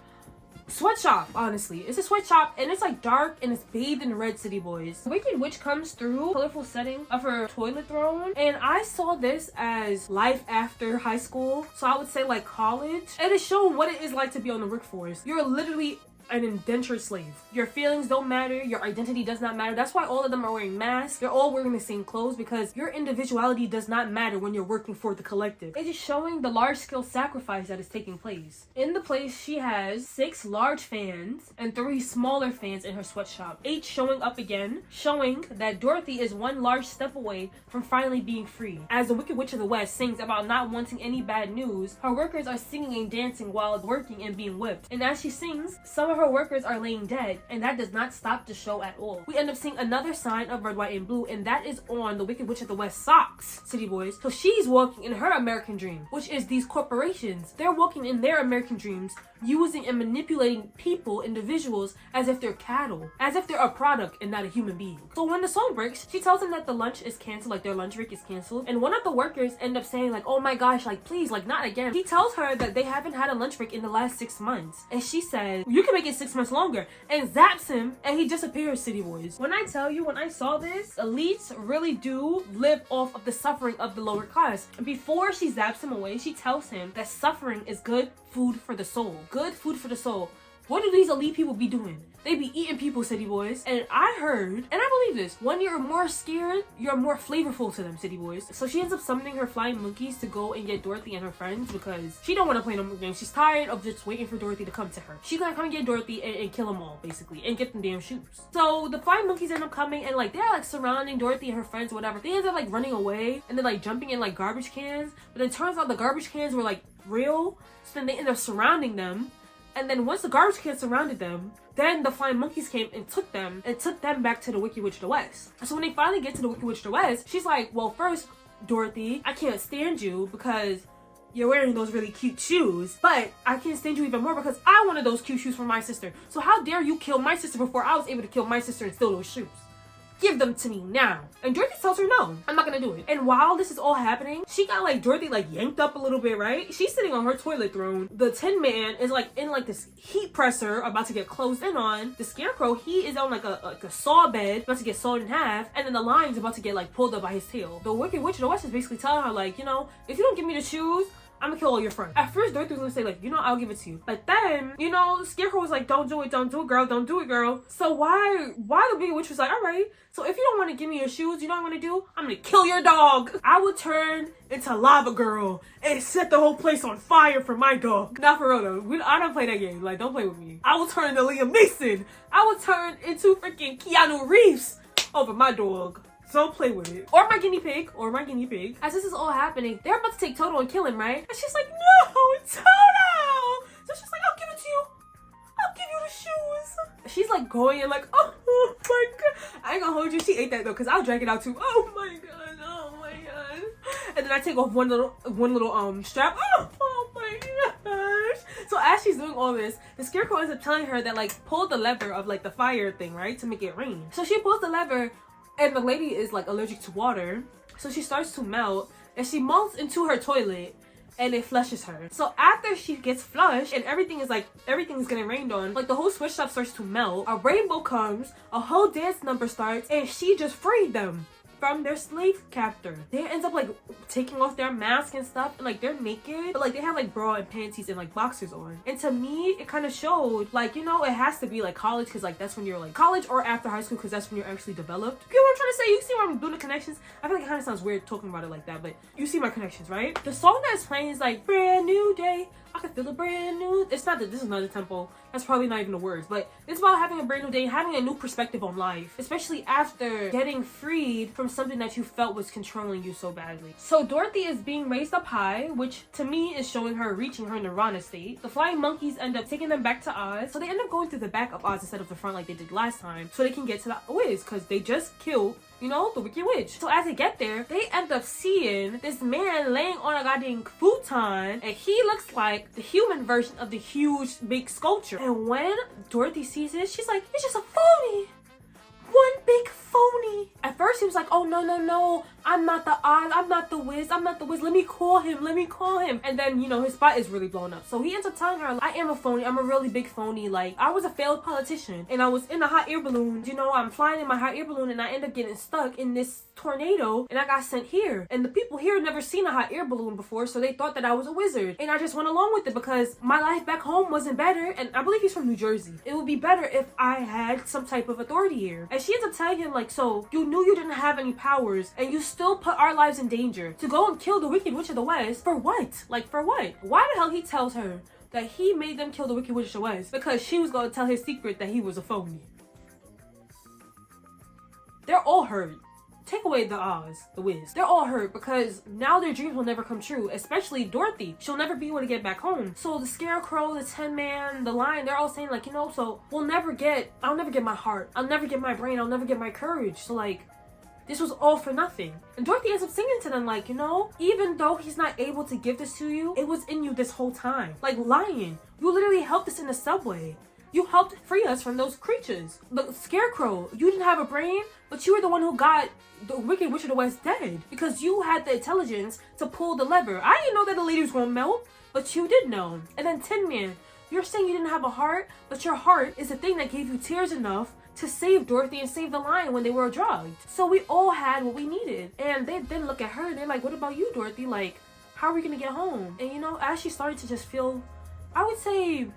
sweatshop. Honestly, it's a sweatshop and it's like dark and it's bathed in red, City Boys. The Wicked Witch comes through colorful setting of her toilet throne, and I saw this as life after high school, so I would say like college. It is showing what it is like to be on the workforce. You're literally an indentured slave. Your feelings don't matter. Your identity does not matter. That's why all of them are wearing masks. They're all wearing the same clothes, because your individuality does not matter when you're working for the collective. It is showing the large-scale sacrifice that is taking place. In the place, she has 6 large fans and 3 smaller fans in her sweatshop. 8 showing up again, showing that Dorothy is one large step away from finally being free. As the Wicked Witch of the West sings about not wanting any bad news, her workers are singing and dancing while working and being whipped. And as she sings, some of her workers are laying dead, and that does not stop the show at all. We end up seeing another sign of red, white, and blue, and that is on the Wicked Witch of the West socks, City Boys. So she's walking in her American dream, which is these corporations. They're walking in their American dreams, using and manipulating people, individuals, as if they're cattle, as if they're a product and not a human being. So when the song breaks, she tells them that the lunch is canceled, like their lunch break is canceled, and one of the workers end up saying like, oh my gosh, like please, like not again. He tells her that they haven't had a lunch break in the last 6 months, and she said, you can make it 6 months longer, and zaps him and he disappears, City Boys. When I tell you, when I saw this, elites really do live off of the suffering of the lower class. And before she zaps him away, she tells him that suffering is good food for the soul. Good food for the soul. What do these elite people be doing? They be eating people, City Boys. And I heard, and I believe this, when you're more scared, you're more flavorful to them, City Boys. So she ends up summoning her flying monkeys to go and get Dorothy and her friends, because she don't want to play no more games. She's tired of just waiting for Dorothy to come to her. She's gonna come and get Dorothy and kill them all, basically, and get them damn shoes. So the flying monkeys end up coming, and like they're like surrounding Dorothy and her friends, whatever. They end up like running away and then like jumping in like garbage cans. But it turns out the garbage cans were like real. So then they end up surrounding them. And then once the garbage cans surrounded them, then the flying monkeys came and took them back to the Wicked Witch of the West. So when they finally get to the Wicked Witch of the West, she's like, well, first, Dorothy, I can't stand you because you're wearing those really cute shoes, but I can't stand you even more because I wanted those cute shoes for my sister. So how dare you kill my sister before I was able to kill my sister and steal those shoes? Give them to me now. And Dorothy tells her no, I'm not gonna do it. And while this is all happening, she got like Dorothy like yanked up a little bit, right? She's sitting on her toilet throne. The Tin Man is like in like this heat presser about to get closed in on. The Scarecrow, he is on like a saw bed about to get sawed in half. And then the lion's about to get like pulled up by his tail. The Wicked Witch of the West is basically telling her like, you know, if you don't give me the shoes, I'm gonna kill all your friends. At first, Dorothy was gonna say like, you know, I'll give it to you. But then, you know, Scarecrow was like, don't do it, girl, don't do it, girl. So why the Wicked Witch was like, all right, so if you don't want to give me your shoes, you know what I'm gonna do? I'm gonna kill your dog. I would turn into Lava Girl and set the whole place on fire for my dog. Not for real though. I don't play that game. Like, don't play with me. I will turn into Liam Neeson. I will turn into freaking Keanu Reeves over my dog. Don't play with it. Or my guinea pig. As this is all happening, they're about to take Toto and kill him, right? And she's like, no, Toto! So she's like, I'll give it to you. I'll give you the shoes. She's like going and like, oh my god. I ain't gonna hold you. She ate that though, because I'll drag it out too. Oh my god, oh my god. And then I take off one little strap. Oh my gosh. So as she's doing all this, the Scarecrow ends up telling her that like, pull the lever of like the fire thing, right? To make it rain. So she pulls the lever, and the lady is like allergic to water, so she starts to melt, and she melts into her toilet, and it flushes her. So after she gets flushed and everything's getting rained on, like the whole switch shop starts to melt, a rainbow comes, a whole dance number starts, and she just freed them from their slave captor. They ends up like taking off their mask and stuff, and like they're naked, but like they have like bra and panties and like boxers on. And to me, it kind of showed like, you know, it has to be like college, because like that's when you're like college, or after high school, because that's when you're actually developed. You know what I'm trying to say? You see where I'm doing the connections? I feel like it kind of sounds weird talking about it like that, but you see my connections, right? The song that's playing is like brand new day, I can feel a brand new. It's not that this is not a tempo. That's probably not even the words, but it's about having a brand new day, having a new perspective on life, especially after getting freed from something that you felt was controlling you so badly. So Dorothy is being raised up high, which to me is showing her reaching her nirvana state. The flying monkeys end up taking them back to Oz, so they end up going through the back of Oz instead of the front like they did last time, so they can get to the Wiz, because they just killed, you know, the Wicked Witch. So as they get there, they end up seeing this man laying on a goddamn futon, and he looks like the human version of the huge big sculpture. And when Dorothy sees this, she's like, it's just a phony. One big phony. At first he was like, oh no, I'm not the Oz, I'm not the Wiz, let me call him. And then, you know, his spot is really blown up. So he ends up telling her, I am a phony, I'm a really big phony. Like, I was a failed politician, and I was in a hot air balloon. You know, I'm flying in my hot air balloon, and I end up getting stuck in this tornado, and I got sent here. And the people here never seen a hot air balloon before, so they thought that I was a wizard. And I just went along with it because my life back home wasn't better. And I believe he's from New Jersey. It would be better if I had some type of authority here. And she ends up telling him, like, so you knew you didn't have any powers, and you still put our lives in danger to go and kill the Wicked Witch of the West. For what? Like, for what? Why the hell he tells her that he made them kill the Wicked Witch of the West? Because she was going to tell his secret that he was a phony. They're all hurt. Take away the Oz, the Wiz. They're all hurt because now their dreams will never come true, especially Dorothy. She'll never be able to get back home. So the Scarecrow, the Tin Man, the Lion, they're all saying like, you know, so I'll never get my heart. I'll never get my brain. I'll never get my courage. So like, this was all for nothing. And Dorothy ends up singing to them like, you know, even though he's not able to give this to you, it was in you this whole time. Like, Lion, you literally helped us in the subway. You helped free us from those creatures. The Scarecrow, you didn't have a brain, but you were the one who got the Wicked Witch of the West dead because you had the intelligence to pull the lever. I didn't know that the lady was gonna melt, but you did know. And then Tin Man, you're saying you didn't have a heart, but your heart is the thing that gave you tears enough to save Dorothy and save the Lion when they were drugged. So we all had what we needed. And they then look at her and they're like, what about you, Dorothy? Like, how are we gonna get home? And you know, as she started to just feel, I would say,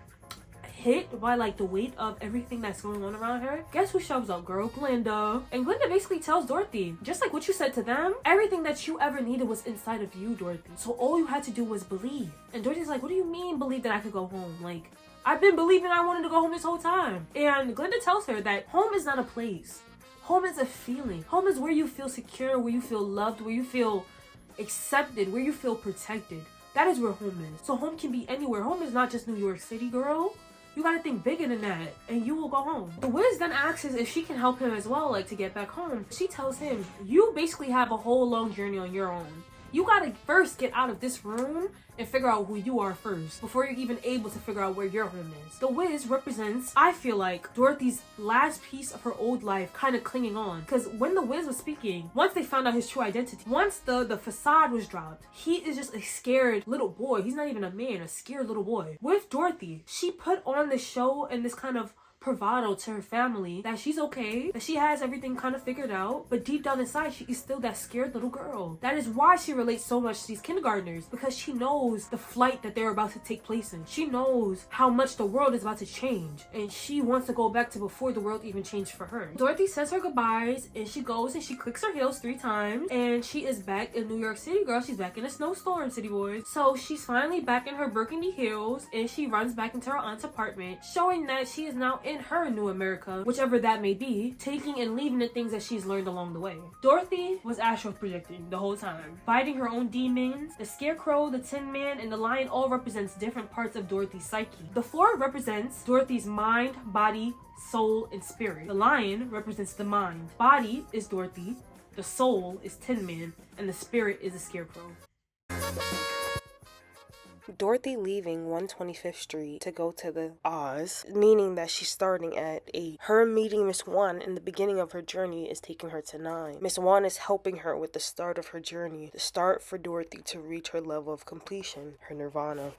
hit by like the weight of everything that's going on around her, guess who shows up, girl? Glinda. And Glinda basically tells Dorothy, just like what you said to them, everything that you ever needed was inside of you, Dorothy. So all you had to do was believe. And Dorothy's like, what do you mean believe that I could go home? Like, I've been believing I wanted to go home this whole time. And Glinda tells her that home is not a place. Home is a feeling. Home is where you feel secure, where you feel loved, where you feel accepted, where you feel protected. That is where home is. So home can be anywhere. Home is not just New York City, girl. You gotta think bigger than that, and you will go home. The Wiz then asks if she can help him as well, like to get back home. She tells him, you basically have a whole long journey on your own. You gotta first get out of this room and figure out who you are first before you're even able to figure out where your home is. The Wiz represents, I feel like, Dorothy's last piece of her old life kind of clinging on. Because when the Wiz was speaking, once they found out his true identity, once the facade was dropped, he is just a scared little boy. He's not even a man, a scared little boy. With Dorothy, she put on this show and this kind of bravado to her family that she's okay, that she has everything kind of figured out, but deep down inside she is still that scared little girl. That is why she relates so much to these kindergartners, because she knows the flight that they're about to take place in. She knows how much the world is about to change, and she wants to go back to before the world even changed for her. Dorothy says her goodbyes, and she goes and she clicks her heels 3 times, and she is back in New York City, girl. She's back in a snowstorm, city boys. So she's finally back in her burgundy heels, and she runs back into her aunt's apartment, showing that she is now in her new America, whichever that may be, taking and leaving the things that she's learned along the way. Dorothy was astral projecting the whole time, fighting her own demons. The Scarecrow, the Tin Man, and the Lion all represents different parts of Dorothy's psyche. The 4 represents Dorothy's mind, body, soul, and spirit. The Lion represents the mind. Body is Dorothy, the soul is Tin Man, and the spirit is the Scarecrow. Dorothy leaving 125th Street to go to the Oz, meaning that she's starting at 8. Her meeting Miss Wan in the beginning of her journey is taking her to 9. Miss Wan is helping her with the start of her journey, the start for Dorothy to reach her level of completion, her nirvana.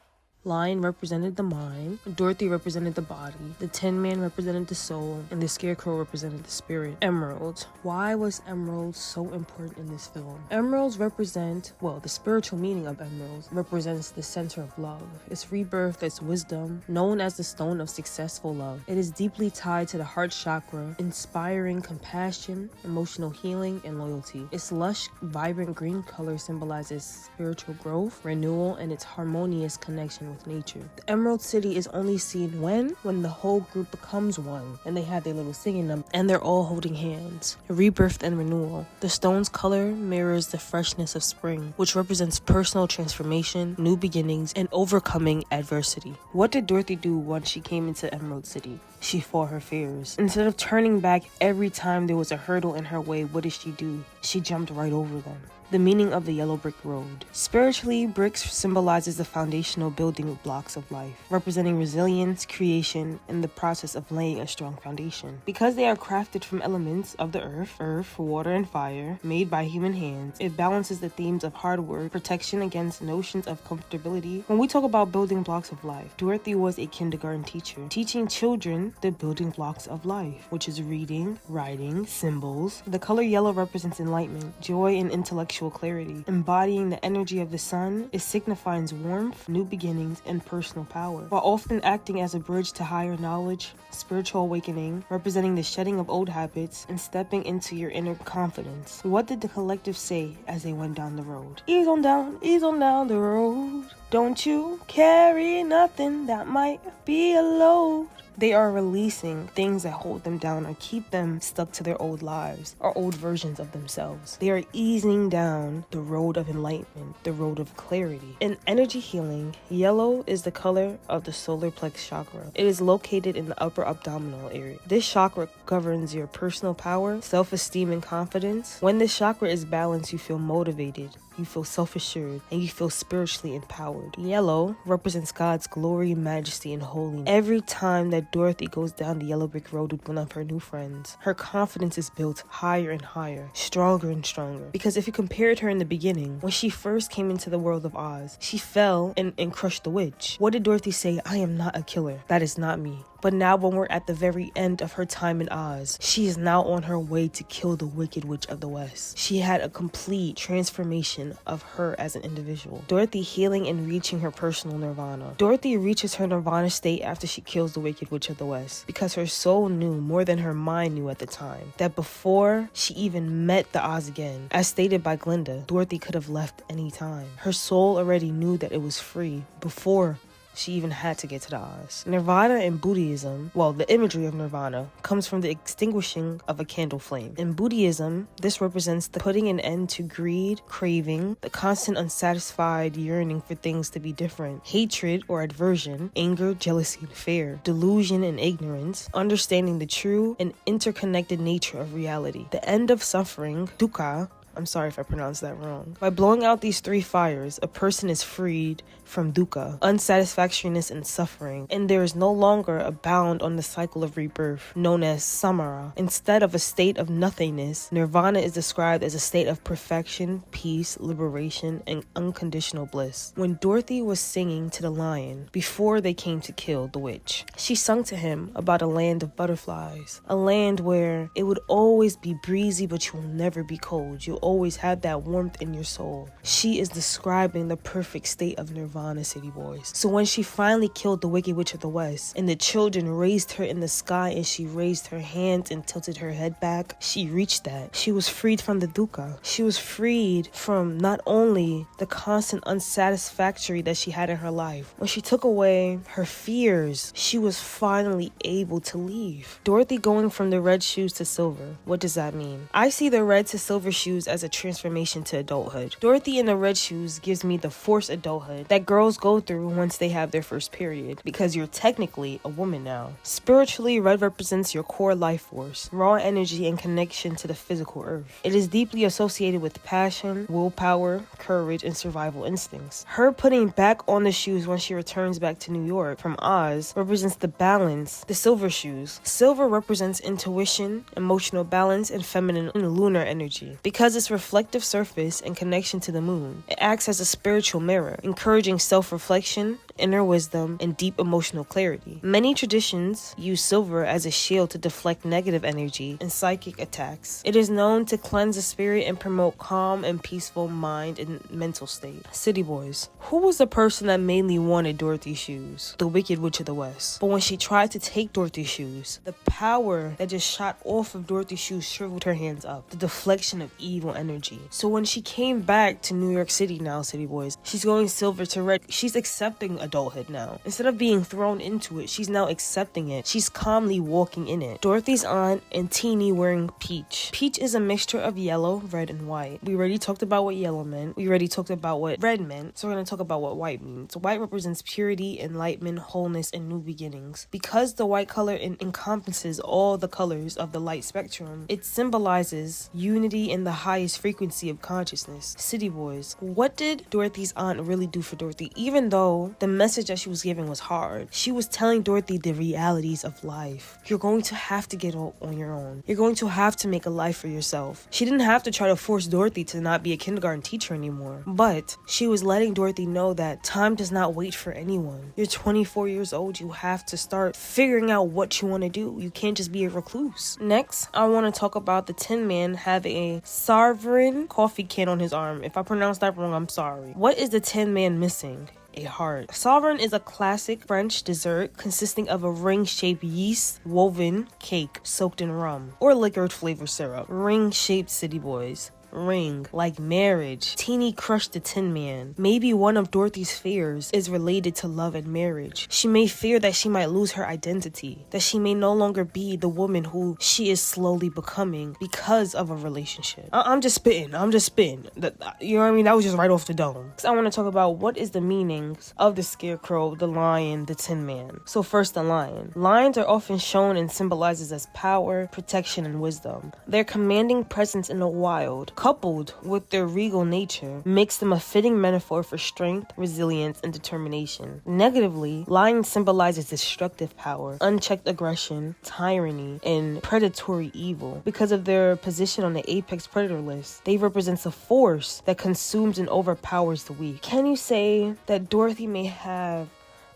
Lion represented the mind, Dorothy represented the body, the Tin Man represented the soul, and the Scarecrow represented the spirit. Emerald. Why was emerald so important in this film? Emeralds represent, well, the spiritual meaning of emeralds represents the center of love. Its rebirth, its wisdom, known as the stone of successful love. It is deeply tied to the heart chakra, inspiring compassion, emotional healing, and loyalty. Its lush, vibrant green color symbolizes spiritual growth, renewal, and its harmonious connection with nature. The Emerald City is only seen when the whole group becomes one and they have their little singing number and they're all holding hands. Rebirth and renewal. The stone's color mirrors the freshness of spring, which represents personal transformation, new beginnings, and overcoming adversity. What did Dorothy do once she came into Emerald City? She fought her fears. Instead of turning back every time there was a hurdle in her way, what did she do? She jumped right over them. The meaning of the yellow brick road. Spiritually, bricks symbolizes the foundational building blocks of life, representing resilience, creation, and the process of laying a strong foundation. Because they are crafted from elements of the earth, water, and fire, made by human hands, it balances the themes of hard work, protection against notions of comfortability. When we talk about building blocks of life, Dorothy was a kindergarten teacher, teaching children the building blocks of life, which is reading, writing, symbols. The color yellow represents enlightenment, joy, and intellectual clarity. Embodying the energy of the sun, it signifies warmth, new beginnings, and personal power, while often acting as a bridge to higher knowledge, spiritual awakening, representing the shedding of old habits and stepping into your inner confidence. What did the collective say as they went down the road? Ease on down the road. Don't you carry nothing that might be a load. They are releasing things that hold them down or keep them stuck to their old lives or old versions of themselves. They are easing down the road of enlightenment, the road of clarity. In energy healing, yellow is the color of the solar plex chakra. It is located in the upper abdominal area. This chakra governs your personal power, self-esteem, and confidence. When this chakra is balanced, you feel motivated, you feel self-assured, and you feel spiritually empowered. Yellow represents God's glory, majesty, and holiness. Every time that Dorothy goes down the yellow brick road with one of her new friends, her confidence is built higher and higher, stronger and stronger. Because if you compared her in the beginning, when she first came into the world of Oz, she fell and crushed the witch. What did Dorothy say? I am not a killer. That is not me. But now when we're at the very end of her time in Oz, she is now on her way to kill the Wicked Witch of the West. She had a complete transformation of her as an individual. Dorothy healing and reaching her personal nirvana. Dorothy reaches her nirvana state after she kills the Wicked Witch of the West, because her soul knew more than her mind knew at the time, that before she even met the Oz again, as stated by Glinda, Dorothy could have left any time. Her soul already knew that it was free before she even had to get to the Oz. Nirvana in Buddhism, well, the imagery of nirvana comes from the extinguishing of a candle flame. In Buddhism, this represents the putting an end to greed, craving, the constant unsatisfied yearning for things to be different, hatred or aversion, anger, jealousy, and fear, delusion and ignorance, understanding the true and interconnected nature of reality, the end of suffering, dukkha. I'm sorry if I pronounced that wrong. By blowing out these 3 fires, a person is freed from dukkha, unsatisfactoriness and suffering, and there is no longer a bound on the cycle of rebirth, known as samara. Instead of a state of nothingness, nirvana is described as a state of perfection, peace, liberation, and unconditional bliss. When Dorothy was singing to the lion before they came to kill the witch, she sung to him about a land of butterflies, a land where it would always be breezy but you will never be cold. You'll always have that warmth in your soul. She is describing the perfect state of nirvana, City Boys. So when she finally killed the Wicked Witch of the West, and the children raised her in the sky and she raised her hands and tilted her head back, she reached that. She was freed from the dukkha. She was freed from not only the constant unsatisfactory that she had in her life. When she took away her fears, she was finally able to leave. Dorothy going from the red shoes to silver. What does that mean? I see the red to silver shoes as a transformation to adulthood. Dorothy in the red shoes gives me the forced adulthood that girls go through once they have their first period, because you're technically a woman now. Spiritually, red represents your core life force, raw energy, and connection to the physical earth. It is deeply associated with passion, willpower, courage, and survival instincts. Her putting back on the shoes when she returns back to New York from Oz represents the balance. The silver shoes. Silver represents intuition, emotional balance, and feminine and lunar energy. Because its reflective surface and connection to the moon, it acts as a spiritual mirror, encouraging self-reflection, inner wisdom, and deep emotional clarity. Many traditions use silver as a shield to deflect negative energy and psychic attacks. It is known to cleanse the spirit and promote calm and peaceful mind and mental state. City Boys. Who was the person that mainly wanted Dorothy's shoes? The Wicked Witch of the West. But when she tried to take Dorothy's shoes, the power that just shot off of Dorothy's shoes shriveled her hands up. The deflection of evil energy. So when she came back to New York City now, City Boys, she's going silver to red. She's accepting adulthood now. Instead of being thrown into it, she's now accepting it. She's calmly walking in it. Dorothy's aunt and Teeny wearing peach. Peach is a mixture of yellow, red, and white. We already talked about what yellow meant. We already talked about what red meant. So we're going to talk about what white means. White represents purity, enlightenment, wholeness, and new beginnings. Because the white color encompasses all the colors of the light spectrum, it symbolizes unity in the highest frequency of consciousness. City Boys. What did Dorothy's aunt really do for Dorothy? Even though the message that she was giving was hard, she was telling Dorothy the realities of life. You're going to have to get on your own. You're going to have to make a life for yourself. She didn't have to try to force Dorothy to not be a kindergarten teacher anymore, but she was letting Dorothy know that time does not wait for anyone. You're 24 years old. You have to start figuring out what you want to do. You can't just be a recluse. Next, I want to talk about the Tin Man having a sovereign coffee can on his arm. If I pronounced that wrong, I'm sorry. What is the Tin Man missing? A heart. Sovereign is a classic French dessert consisting of a ring-shaped yeast woven cake soaked in rum or liquor flavored syrup. Ring-shaped, City Boys. Ring, like marriage. Teeny crushed the Tin Man. Maybe one of Dorothy's fears is related to love and marriage. She may fear that she might lose her identity, that she may no longer be the woman who she is slowly becoming because of a relationship. I'm just spitting. You know what I mean? That was just right off the dome. I want to talk about what is the meanings of the Scarecrow, the Lion, the Tin Man. So first, the Lion. Lions are often shown and symbolizes as power, protection, and wisdom. Their commanding presence in the wild, coupled with their regal nature, makes them a fitting metaphor for strength, resilience, and determination. Negatively, lion symbolizes destructive power, unchecked aggression, tyranny, and predatory evil. Because of their position on the apex predator list, they represent a force that consumes and overpowers the weak. Can you say that Dorothy may have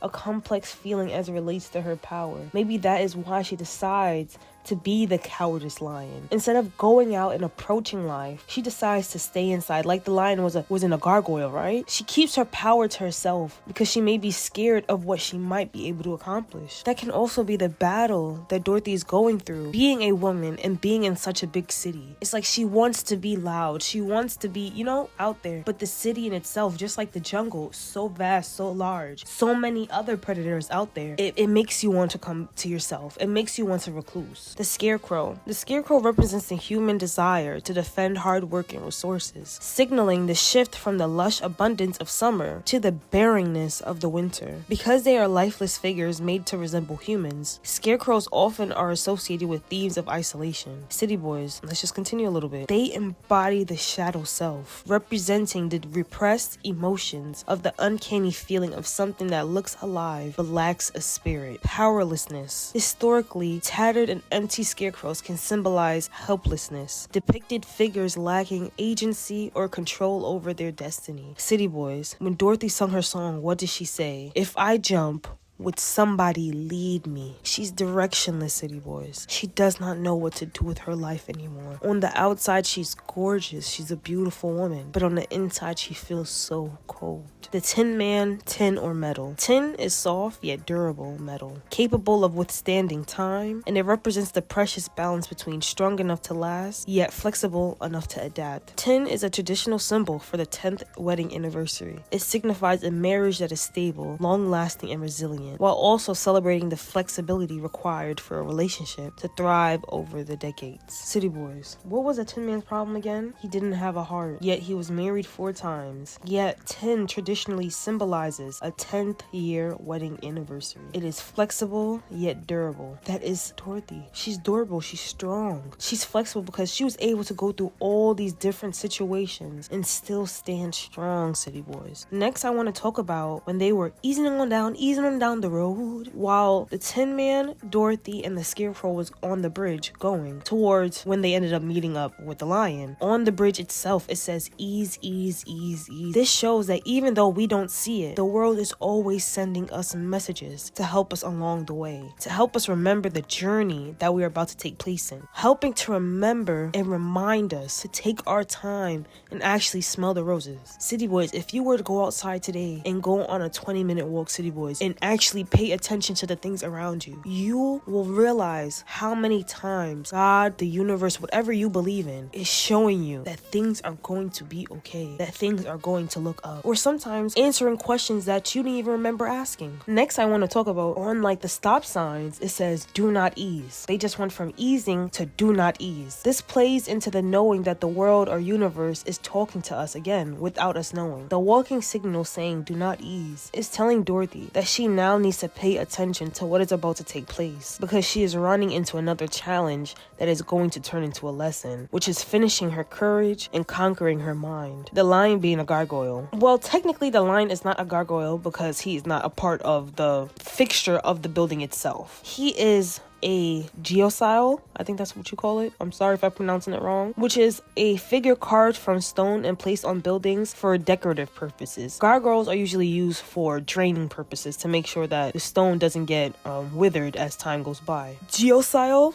a complex feeling as it relates to her power? Maybe that is why she decides to be the cowardice lion. Instead of going out and approaching life, she decides to stay inside, like the lion was in a gargoyle, right? She keeps her power to herself because she may be scared of what she might be able to accomplish. That can also be the battle that Dorothy is going through, being a woman and being in such a big city. It's like she wants to be loud, she wants to be, out there, but the city in itself, just like the jungle, so vast, so large, so many other predators out there, it makes you want to come to yourself. It makes you want to recluse. The Scarecrow. The Scarecrow represents the human desire to defend hard work and resources, signaling the shift from the lush abundance of summer to the barrenness of the winter. Because they are lifeless figures made to resemble humans, scarecrows often are associated with themes of isolation. City Boys. Let's just continue a little bit. They embody the shadow self, representing the repressed emotions of the uncanny feeling of something that looks alive but lacks a spirit. Powerlessness. Historically, tattered and empty scarecrows can symbolize helplessness, depicted figures lacking agency or control over their destiny. City Boys. When Dorothy sung her song, what did she say? If I jump, would somebody lead me? She's directionless, City Boys. She does not know what to do with her life anymore. On the outside, she's gorgeous. She's a beautiful woman. But on the inside, she feels so cold. The Tin Man, tin or metal. Tin is soft yet durable metal, capable of withstanding time, and it represents the precious balance between strong enough to last, yet flexible enough to adapt. Tin is a traditional symbol for the 10th wedding anniversary. It signifies a marriage that is stable, long-lasting, and resilient. resilient, while also celebrating the flexibility required for a relationship to thrive over the decades. City Boys, what was a Tin Man's problem again? He didn't have a heart, yet he was married 4 times. Yet 10 traditionally symbolizes a 10th year wedding anniversary. It is flexible yet durable. That is Dorothy. She's durable, she's strong. She's flexible because she was able to go through all these different situations and still stand strong, City Boys. Next, I want to talk about when they were easing on down the road, while the Tin Man, Dorothy, and the Scarecrow was on the bridge going towards when they ended up meeting up with the lion. On the bridge itself, it says ease, ease, ease, ease. This shows that even though we don't see it, the world is always sending us messages to help us along the way, to help us remember the journey that we are about to take place in, helping to remember and remind us to take our time and actually smell the roses. City Boys, if you were to go outside today and go on a 20-minute walk, City Boys, and actually pay attention to the things around you, you will realize how many times God, the universe, whatever you believe in, is showing you that things are going to be okay, that things are going to look up, or sometimes answering questions that you didn't even remember asking. Next, I want to talk about on like the stop signs, it says do not ease. They just went from easing to do not ease. This plays into the knowing that the world or universe is talking to us again without us knowing. The walking signal saying do not ease is telling Dorothy that she now needs to pay attention to what is about to take place, because she is running into another challenge that is going to turn into a lesson, which is finishing her courage and conquering her mind. The lion being a gargoyle. Well, technically the lion is not a gargoyle because he is not a part of the fixture of the building itself. He is a geoscyle, I think that's what you call it. I'm sorry if I'm pronouncing it wrong, which is a figure carved from stone and placed on buildings for decorative purposes. Gargoyles are usually used for draining purposes to make sure that the stone doesn't get withered as time goes by. Geoscyle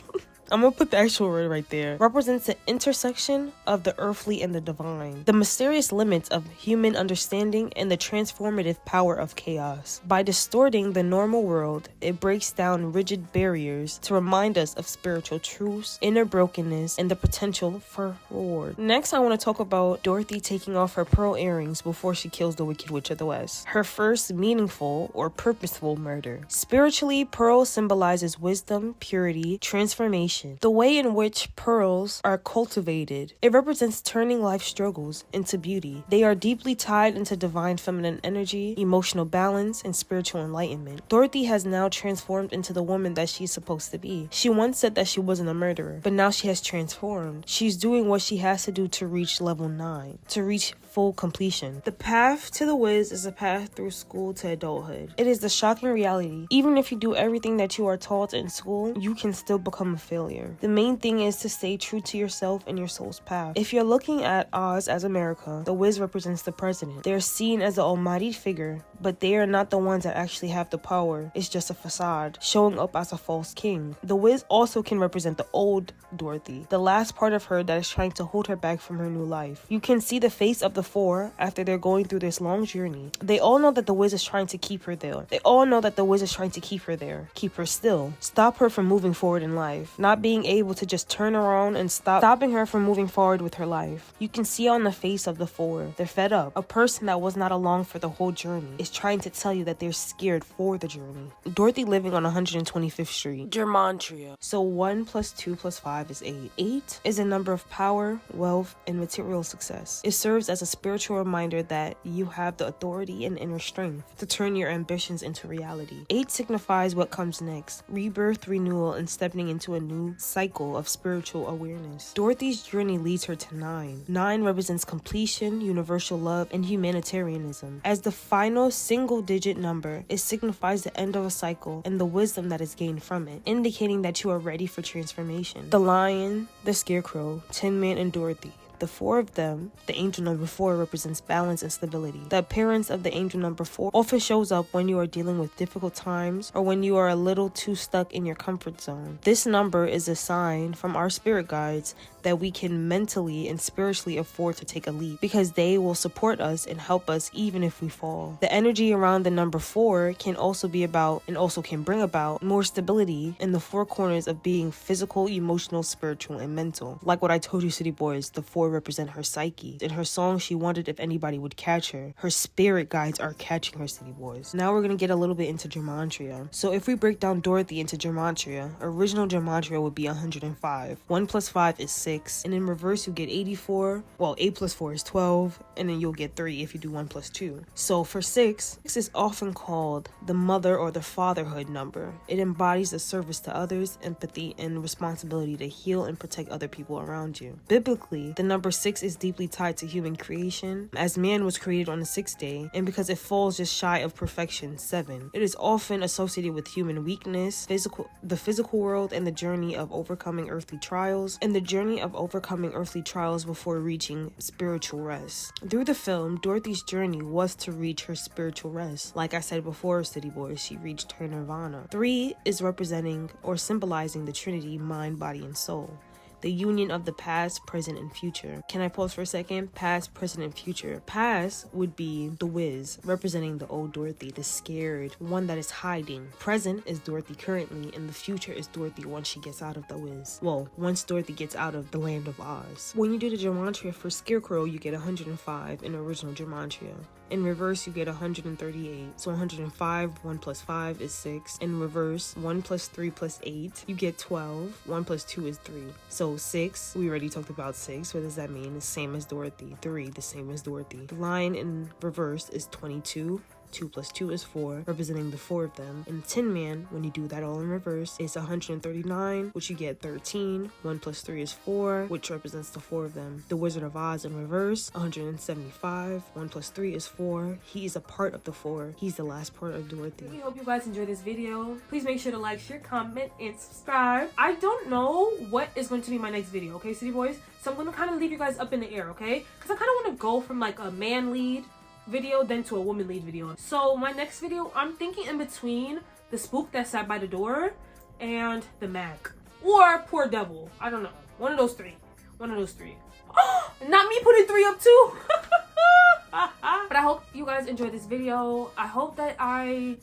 I'm gonna put the actual word right there, represents the intersection of the earthly and the divine, the mysterious limits of human understanding and the transformative power of chaos. By distorting the normal world, it breaks down rigid barriers to remind us of spiritual truths, inner brokenness, and the potential for reward. Next, I want to talk about Dorothy taking off her pearl earrings before she kills the Wicked Witch of the West. Her first meaningful or purposeful murder. Spiritually, pearl symbolizes wisdom, purity, transformation. The way in which pearls are cultivated, it represents turning life struggles into beauty. They are deeply tied into divine feminine energy, emotional balance, and spiritual enlightenment. Dorothy has now transformed into the woman that she's supposed to be. She once said that she wasn't a murderer, but now she has transformed. She's doing what she has to do to reach level 9, to reach full completion. The path to the Wiz is a path through school to adulthood. It is the shocking reality. Even if you do everything that you are taught in school, you can still become a failure. The main thing is to stay true to yourself and your soul's path. If you're looking at Oz as America, the Wiz represents the president. They're seen as the almighty figure, but they are not the ones that actually have the power. It's just a facade, showing up as a false king. The Wiz also can represent the old Dorothy, the last part of her that is trying to hold her back from her new life. You can see the face of the four after they're going through this long journey. They all know that the Wiz is trying to keep her there. They all know that the Wiz is trying to keep her there, keep her still, stop her from moving forward in life, not being able to just turn around and stopping her from moving forward with her life. You can see on the face of the four, they're fed up. A person that was not along for the whole journey is trying to tell you that they're scared for the journey. Dorothy living on 125th Street. Gematria. So 1 + 2 + 5 is 8. 8 is a number of power, wealth, and material success. It serves as a spiritual reminder that you have the authority and inner strength to turn your ambitions into reality. 8 signifies what comes next, rebirth, renewal, and stepping into a new cycle of spiritual awareness. Dorothy's journey leads her to 9. 9 represents completion, universal love, and humanitarianism. As the final single-digit number, it signifies the end of a cycle and the wisdom that is gained from it, indicating that you are ready for transformation. The Lion, the Scarecrow, Tin Man, and Dorothy. The 4 of them, the angel number 4 represents balance and stability. The appearance of the angel number 4 often shows up when you are dealing with difficult times or when you are a little too stuck in your comfort zone. This number is a sign from our spirit guides that we can mentally and spiritually afford to take a leap, because they will support us and help us even if we fall. The energy around the number 4 can also be about and also can bring about more stability in the 4 corners of being physical, emotional, spiritual, and mental. Like what I told you, City Boys, the 4 4 represent her psyche. In her song, she wondered if anybody would catch her. Her spirit guides are catching her, city boys. Now we're gonna get a little bit into Gematria. So if we break down Dorothy into Gematria, original Gematria would be 105. 1 plus 5 is 6. And in reverse, you get 84. Well, 8 plus 4 is 12. And then you'll get 3 if you do 1 plus 2. So for 6 is often called the mother or the fatherhood number. It embodies the service to others, empathy, and responsibility to heal and protect other people around you. Biblically, the number 6 is deeply tied to human creation, as man was created on the 6th day, and because it falls just shy of perfection, 7. It is often associated with human weakness, the physical world, and the journey of overcoming earthly trials, before reaching spiritual rest. Through the film, Dorothy's journey was to reach her spiritual rest. Like I said before, city boys, she reached her nirvana. 3 is representing or symbolizing the Trinity, mind, body, and soul. The union of the past, present, and future. Can I pause for a second? Past, present, and future. Past would be the Wiz, representing the old Dorothy, the scared one that is hiding. Present is Dorothy currently, and the future is Dorothy once she gets out of the Wiz. Well, once Dorothy gets out of the land of Oz. When you do the Gematria for Scarecrow, you get 105 in original Gematria. In reverse, you get 138. So 105, 1 plus 5 is 6. In reverse, 1 plus 3 plus 8, you get 12. 1 plus 2 is 3. So 6, we already talked about 6. What does that mean? The same as Dorothy. 3, the same as Dorothy. The line in reverse is 22. 2 plus 2 is 4, representing the 4 of them. And Tin Man, when you do that all in reverse, is 139, which you get 13. 1 plus 3 is 4, which represents the 4 of them. The Wizard of Oz in reverse, 175. 1 plus 3 is 4. He is a part of the 4. He's the last part of Dorothy. I hope you guys enjoyed this video. Please make sure to like, share, comment, and subscribe. I don't know what is going to be my next video, okay, city boys? So I'm going to kind of leave you guys up in the air, okay? Because I kind of want to go from like a man lead video then to a woman lead video. So my next video, I'm thinking in between the spook that sat by the door and the Mac or Poor Devil. I don't know, one of those three. Not me putting 3 up too. But I hope you guys enjoyed this video. I hope that I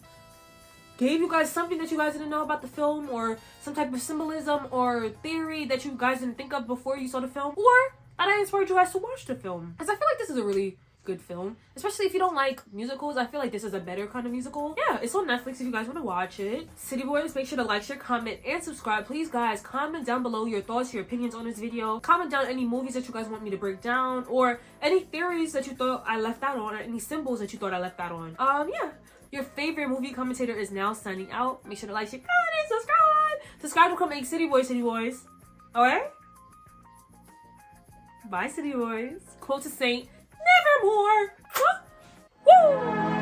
gave you guys something that you guys didn't know about the film, or some type of symbolism or theory that you guys didn't think of before you saw the film, or that I inspired you guys to watch the film, because I feel like this is a really good film, especially if you don't like musicals. I feel like this is a better kind of musical. Yeah, it's on Netflix if you guys want to watch it. City boys, make sure to like, share, comment, and subscribe. Please guys, comment down below your thoughts, your opinions on this video. Comment down any movies that you guys want me to break down, or any theories that you thought I left out on, or any symbols that you thought I left out on. Yeah, your favorite movie commentator is now signing out. Make sure to like, share, comment, subscribe to become a city boys. All right, bye city boys. Quote to Saint, nevermore. Woo!